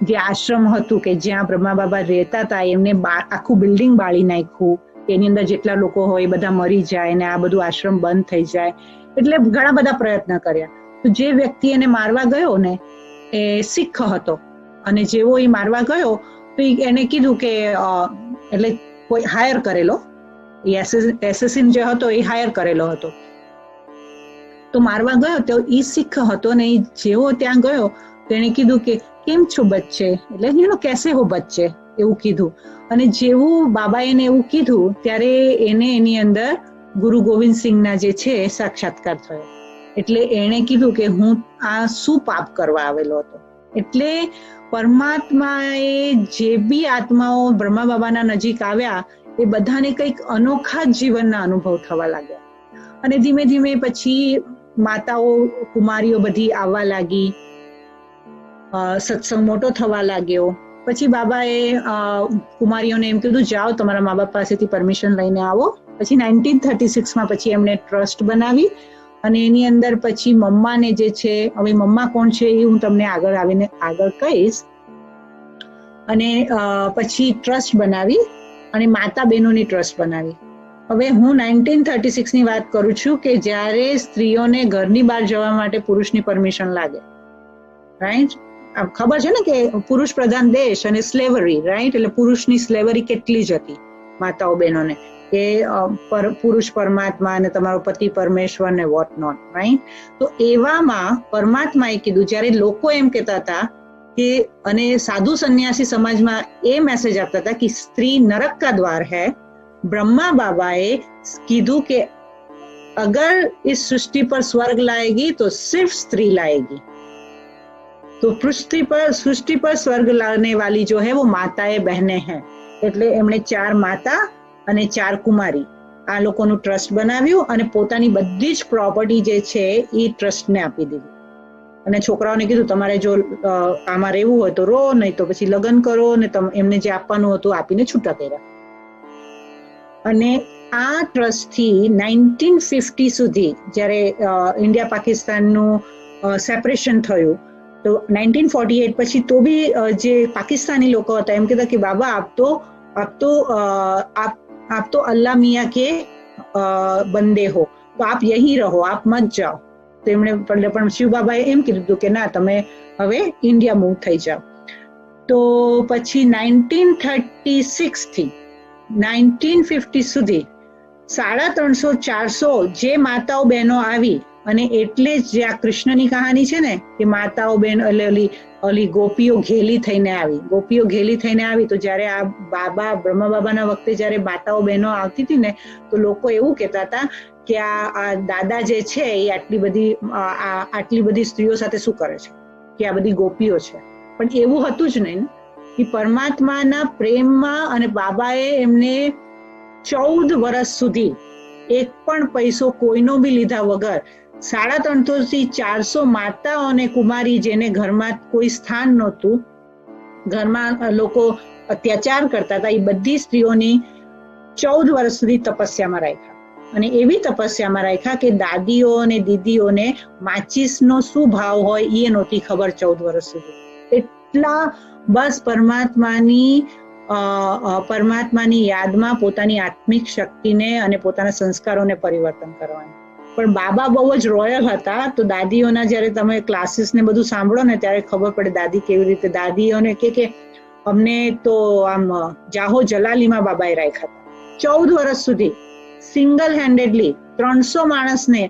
[SPEAKER 4] જે આશ્રમ હતું કે જ્યાં બ્રહ્મા બાબા રહેતા હતા એમને આખું બિલ્ડિંગ બાળી નાખ્યું, એની અંદર જેટલા લોકો હોય એ બધા મરી જાય ને આ બધું આશ્રમ બંધ થઈ જાય. એટલે ઘણા બધા પ્રયત્ન કર્યા. તો જે વ્યક્તિ એને મારવા ગયો ને એ શીખ હતો, અને જેવો એ મારવા ગયો તો એને કીધું કે એટલે કોઈ હાયર કરેલો, એસેસિન જે હતો એ હાયર કરેલો હતો. તો મારવા ગયો તો એ શીખ હતો ને એ જેવો ત્યાં ગયો તો એને કીધું કે કેમ છો બચ્ચે, એટલે કેસે હો બચ્ચે એવું કીધું. અને જેવું બાબાએ એને એવું કીધું ત્યારે એને એની અંદર ગુરુ ગોવિંદ સિંહના જે છે સાક્ષાત્કાર થયો. એટલે એને કીધું કે હું આ શું પાપ કરવા આવેલો હતો. એટલે પરમાત્માએ જે બી આત્માઓ બ્રહ્મા બાબાના નજીક આવ્યા એ બધાને કંઈક અનોખા જ જીવનના અનુભવ થવા લાગ્યા. અને ધીમે ધીમે પછી માતાઓ કુમારીઓ બધી આવવા લાગી, સત્સંગ મોટો થવા લાગ્યો. પછી બાબાએ કુમારીઓને એમ કીધું જાઓ તમારા મા બાપ પાસેથી પરમિશન લઈને આવો. પછી 1936 પછી એમણે ટ્રસ્ટ બનાવી, અને એની અંદર પછી મમ્માને જે છે, હવે મમ્મા કોણ છે એ હું તમને આગળ કહીશ. અને પછી ટ્રસ્ટ બનાવી અને માતા બહેનોની ટ્રસ્ટ બનાવી. હવે હું 1936 ની વાત કરું છું કે જ્યારે સ્ત્રીઓને ઘરની બહાર જવા માટે પુરુષની પરમિશન લાગે, રાઈટ? ખબર છે ને કે પુરુષ પ્રધાન દેશ અને સ્લેવરી, રાઈટ? એટલે પુરુષની સ્લેવરી કેટલી જ હતી માતાઓ બહેનોને, કે પુરુષ પરમાત્મા અને તમારો પતિ પરમેશ્વર ને વોટ નોટ, રાઈટ? તો એવામાં પરમાત્માએ કીધું, જ્યારે લોકો એમ કહેતા હતા કે, અને સાધુ સંન્યાસી સમાજમાં એ મેસેજ આપતા હતા કે સ્ત્રી નરક કા દ્વાર है, ब्रह्मा बाबाए કીધું કે अगर इस सृष्टि पर स्वर्ग लाएगी तो सिर्फ स्त्री लाएगी, तो सृष्टि पर स्वर्ग लाने वाली जो है वो माताएं बहनें हैं. એટલે એમણે 4 માતા અને 4 કુમારી આ લોકોનું ટ્રસ્ટ બનાવ્યું, અને પોતાની બધી જ પ્રોપર્ટી જે છે એ ટ્રસ્ટને આપી દીધી. અને છોકરાઓને કીધું તમારે જો આમાં રહેવું હોય તો રહો, નહીં તો પછી લગ્ન કરો, ને એમને જે આપવાનું હતું આપીને છૂટા કર્યા. અને આ ટ્રસ્ટથી 1950 સુધી જ્યારે ઇન્ડિયા પાકિસ્તાનનું સેપરેશન થયું, તો 1948 પછી તો બી જે પાકિસ્તાની લોકો હતા એમ કહેતા કે બાબા આપ તો અલ્લાહ મિયા કે બંદે હો, તો આપ યહી રહો, આપ મત જાઓ. તો એમણે પણ શિવ બાબાએ એમ કીધું કે ના, તમે હવે ઇન્ડિયા મૂવ થઈ જાઓ. તો પછી 1936 થી 1950 સુધી 350-400 જે માતાઓ બહેનો આવી, અને એટલે જ જે આ કૃષ્ણની કહાની છે ને કે માતાઓ બહેન ઓલી ગોપીઓ ઘેલી થઈને આવી. તો જ્યારે આ બાબા બ્રહ્મા બાબાના વખતે જ્યારે માતાઓ બહેનો આવતી હતી ને, તો લોકો એવું કહેતા હતા કે આ દાદા જે છે એ આટલી બધી સ્ત્રીઓ સાથે શું કરે છે, કે આ બધી ગોપીઓ છે. પણ એવું હતું જ નહીં ને, કે પરમાત્માના પ્રેમમાં, અને બાબાએ એમને 14 વર્ષ સુધી એક પણ પૈસો કોઈનો બી લીધા વગર 350 થી 400 માતાઓ અને કુમારી જેને ઘરમાં કોઈ સ્થાન નહોતું, ઘરમાં લોકો અત્યાચાર કરતા હતા, એ બધી સ્ત્રીઓની 14 વર્ષ સુધી તપસ્યામાં રાખ્યા. અને એવી તપસ્યામાં રાખ્યા કે દાદીઓ અને દીદીઓને માચીસનો શું ભાવ હોય એ નહોતી ખબર 14 વર્ષ સુધી. એટલા બસ પરમાત્માની યાદમાં પોતાની આત્મિક શક્તિને અને પોતાના સંસ્કારોને પરિવર્તન કરવાનું. પણ બાબા બહુ જ રોયલ હતા. તો દાદીઓના જ્યારે તમે ક્લાસીસ ને બધું સાંભળો ને ત્યારે ખબર પડે દાદી કેવી રીતે, દાદીઓને કે અમને તો આમ જાહો જલાલીમાં બાબાએ રાખ્યા હતા 14 વર્ષ સુધી, સિંગલ હેન્ડેડલી 300 માણસને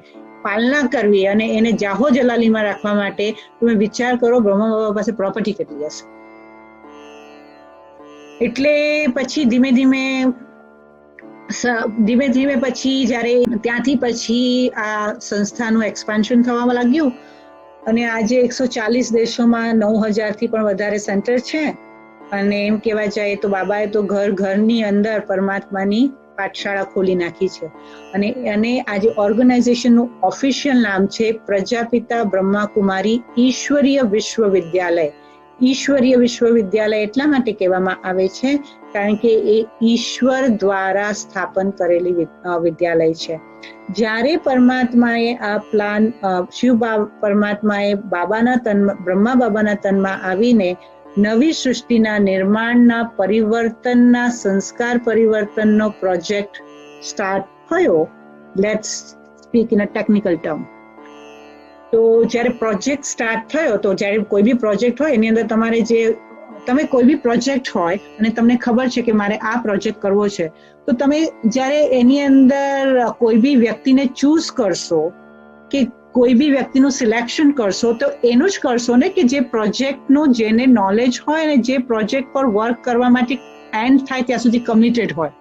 [SPEAKER 4] પાલના કરવી અને એને જાહો જલાલીમાં રાખવા માટે. તમે વિચાર કરો બ્રહ્મા બાબા પાસે પ્રોપર્ટી કેટલી હશે. એટલે પછી ધીમે ધીમે પછી જ્યારે ત્યાંથી પછી આ સંસ્થાનું એક્સપાન્શન થવા લાગ્યું, અને આજે 140 દેશોમાં 9000 થી પણ વધારે સેન્ટર છે. અને એમ કહેવા જાય તો બાબાએ તો ઘરની અંદર પરમાત્માની પાઠશાળા ખોલી નાખી છે. અને આજે ઓર્ગેનાઇઝેશનનું ઓફિશિયલ નામ છે પ્રજાપિતા બ્રહ્માકુમારી ઈશ્વરીય વિશ્વવિદ્યાલય. ઈશ્વરીય વિશ્વવિદ્યાલય એટલા માટે કહેવામાં આવે છે કારણ કે એ ઈશ્વર દ્વારા સ્થાપન કરેલી વિદ્યાલય છે. જ્યારે પરમાત્માએ આ પ્લાન પરમાત્માએ બ્રહ્મા બાબાના તનમાં આવીને નવી સૃષ્ટિના નિર્માણના પરિવર્તનના સંસ્કાર પરિવર્તનનો પ્રોજેક્ટ સ્ટાર્ટ થયો. Let's speak in a technical term. તો જ્યારે પ્રોજેક્ટ સ્ટાર્ટ થયો, તો જ્યારે કોઈ બી પ્રોજેક્ટ હોય એની અંદર તમે કોઈ બી પ્રોજેક્ટ હોય અને તમને ખબર છે કે મારે આ પ્રોજેક્ટ કરવો છે, તો તમે જ્યારે એની અંદર કોઈ બી વ્યક્તિને ચૂઝ કરશો કે કોઈ બી વ્યક્તિનું સિલેક્શન કરશો, તો એનું જ કરશો ને કે જે પ્રોજેક્ટનું જેને નોલેજ હોય અને જે પ્રોજેક્ટ પર વર્ક કરવા માટે એન્ડ થાય ત્યાં સુધી કમિટેડ હોય.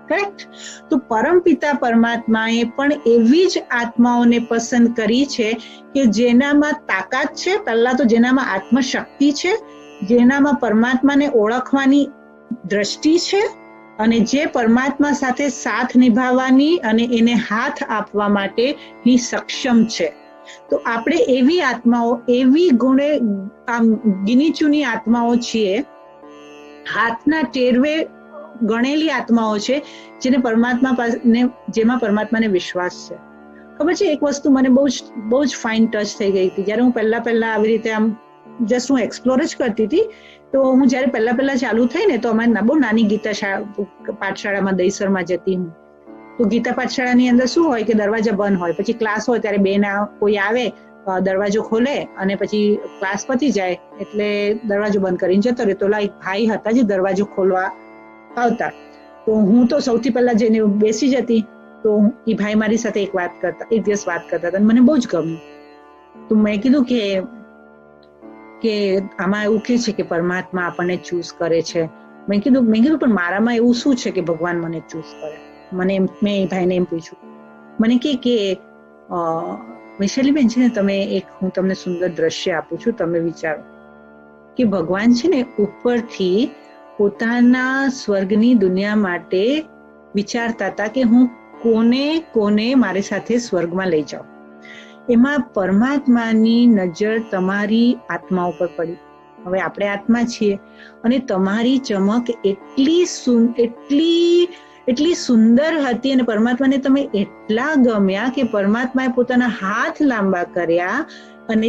[SPEAKER 4] કરેક્ટ? તો પરમપિતા પરમાત્માએ પણ એવી જ આત્માઓને પસંદ કરી છે કે જેનામાં તાકાત છે, પહેલા તો જેનામાં આત્મશક્તિ છે, જેનામાં પરમાત્માને ઓળખવાની દ્રષ્ટિ છે અને જે પરમાત્મા સાથે સાથ નિભાવવાની અને એને હાથ આપવા માટેની સક્ષમ છે. તો આપણે એવી આત્માઓ, એવી ગુણે ગીની ચૂની આત્માઓ છીએ, હાથના ટેરવે ગણેલી આત્માઓ છે જેમાં પરમાત્માને વિશ્વાસ છે. ખબર છે, એક વસ્તુ મને બહુ જ ફાઇન ટચ થઈ ગઈ હતી. જ્યારે હું પહેલા આવી રીતે આમ જસ્ટ હું એક્સપ્લોર જ કરતી હતી, તો હું જ્યારે પહેલા ચાલુ થઈ ને, તો અમારી બહુ નાની ગીતા પાઠશાળામાં દહીસરમાં જતી હું. તો ગીતા પાઠશાળાની અંદર શું હોય કે દરવાજા બંધ હોય, પછી ક્લાસ હોય ત્યારે બેન કોઈ આવે, દરવાજો ખોલે અને પછી ક્લાસ પતી જાય એટલે દરવાજો બંધ કરીને જતો રહે. તો એક ભાઈ હતા જે દરવાજો ખોલવા આવતા, તો હું તો સૌથી પહેલા જઈને બેસી જતી. તો એ ભાઈ મારી સાથે એક દિવસ વાત કરતા હતા, મને બહુ જ ગમ્યું. તો મેં કીધું કે આમાં એવું કે છે કે પરમાત્મા આપણને ચૂઝ કરે છે. મેં કીધું પણ મારામાં એવું શું છે કે ભગવાન મને ચૂઝ કરે? મેં એ ભાઈને એમ પૂછ્યું. મને કે મિશેલીબેન છે ને, હું તમને સુંદર દ્રશ્ય આપું છું, તમે વિચારો કે ભગવાન છે ને ઉપરથી પોતાના સ્વર્ગની દુનિયા માટે વિચારતા હતા કે હું કોને મારી સાથે સ્વર્ગમાં લઈ જાઉં. એમાં પરમાત્માની નજર તમારી આત્મા ઉપર પડી. હવે આપણે આત્મા છીએ અને તમારી ચમક એટલી સુંદર હતી અને પરમાત્માને તમે એટલા ગમ્યા કે પરમાત્માએ પોતાના હાથ લાંબા કર્યા અને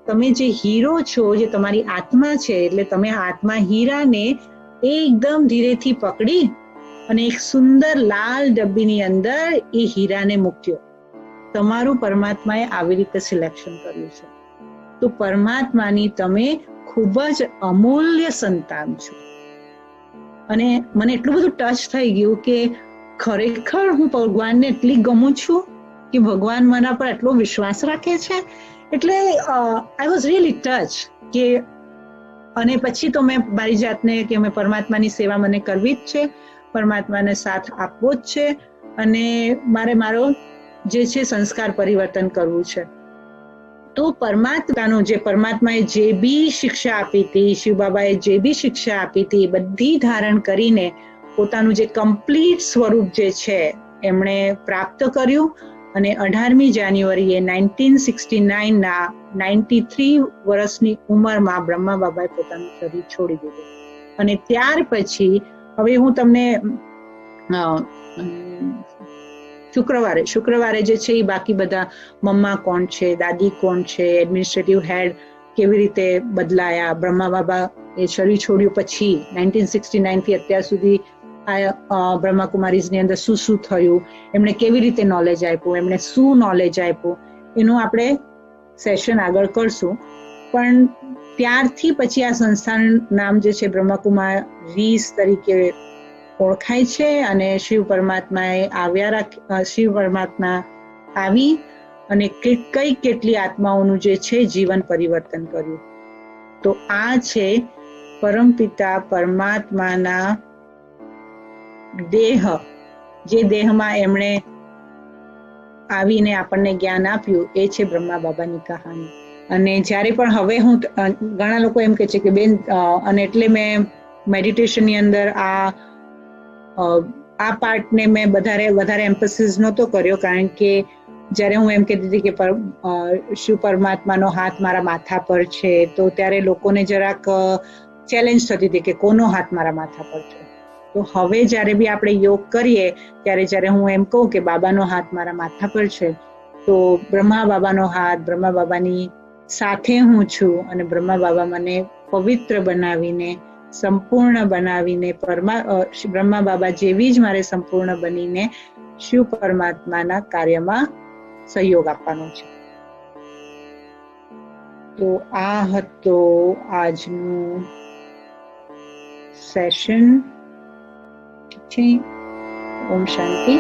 [SPEAKER 4] તમે જે હીરો છો, જે તમારી આત્મા છે, એટલે તમે આત્મા હીરાને એકદમ ધીરેથી પકડી અને એક સુંદર લાલ ડબ્બીની અંદર એ હીરાને મૂક્યો. તમારું પરમાત્માએ આવી રીતે સિલેક્શન કર્યું છે. તો પરમાત્માની તમે ખૂબ જ અમૂલ્ય સંતાન છો. અને મને એટલું બધું ટચ થઈ ગયું કે ખરેખર હું ભગવાનને એટલી ગમું છું કે ભગવાન મારા પર એટલો વિશ્વાસ રાખે છે. એટલે આઈ વોઝ રિયલી ટચ કે, અને પછી તો મેં મારી જાતને કે મેં પરમાત્માની સેવા મને કરવી જ છે, પરમાત્માને સાથ આપવો જ છે અને મારો જે છે સંસ્કાર પરિવર્તન કરવું છે. તો પરમાત્માએ જે બી શિક્ષા આપી હતી, શિવ બાબાએ જે બી શિક્ષા આપી હતી, બધી ધારણ કરીને પોતાનું જે કમ્પ્લીટ સ્વરૂપ જે છે એમણે પ્રાપ્ત કર્યું. અને 18મી જાન્યુઆરીએ 1969ના 93 વર્ષની ઉંમરમાં બ્રહ્મા બાબાએ પોતાનું શરીર છોડી દીધું. અને ત્યાર પછી હવે હું તમને શુક્રવારે જે છે એ બાકી બધા મમ્મા કોણ છે, દાદી કોણ છે, એડમિનિસ્ટ્રેટિવ હેડ કેવી રીતે બદલાયા, બ્રહ્મા બાબા એ શરીર છોડ્યું પછી 1969 થી અત્યાર સુધી બ્રહ્માકુમારીઝની અંદર શું થયું, એમણે કેવી રીતે નોલેજ આપ્યું, એમણે શું નોલેજ આપ્યું, એનું આપણે સેશન આગળ કરશું. પણ ત્યારથી પછી આ સંસ્થાનું નામ જે છે બ્રહ્માકુમારીઝ તરીકે ઓળખાય છે. અને શિવ પરમાત્મા આવી અને કેટલી આત્માઓનું જે છે જીવન પરિવર્તન કર્યું. તો આ છે પરમપિતા પરમાત્માના દેહ, જે દેહમાં એમણે આવીને આપણને જ્ઞાન આપ્યું, એ છે બ્રહ્મા બાબાની કહાની. અને જ્યારે પણ હવે હું ઘણા લોકો એમ કહે છે કે બેન, અને એટલે મેં મેડિટેશનની અંદર આ પાર્ટને મેં વધારે એમ્ફેસિસ નહોતો કર્યો, કારણ કે જ્યારે હું એમ કહેતી હતી કે શિવ પરમાત્માનો હાથ મારા માથા પર છે, તો ત્યારે લોકોને જરાક ચેલેન્જ થતી હતી કે કોનો હાથ મારા માથા પર છે. તો હવે જ્યારે બી આપણે યોગ કરીએ ત્યારે જ્યારે હું એમ કહું કે બાબાનો હાથ મારા માથા પર છે, તો બ્રહ્મા બાબાનો હાથ, બ્રહ્મા બાબાની સાથે હું છું અને બ્રહ્મા બાબા મને પવિત્ર બનાવીને, સંપૂર્ણ બનાવીને, બ્રહ્મા બાબા જેવી જ મારે સંપૂર્ણ બનીને શિવ પરમાત્માના કાર્યમાં સહયોગ આપવાનો છે. તો આ હતો આજનું સેશન. ઓમ શાંતિ.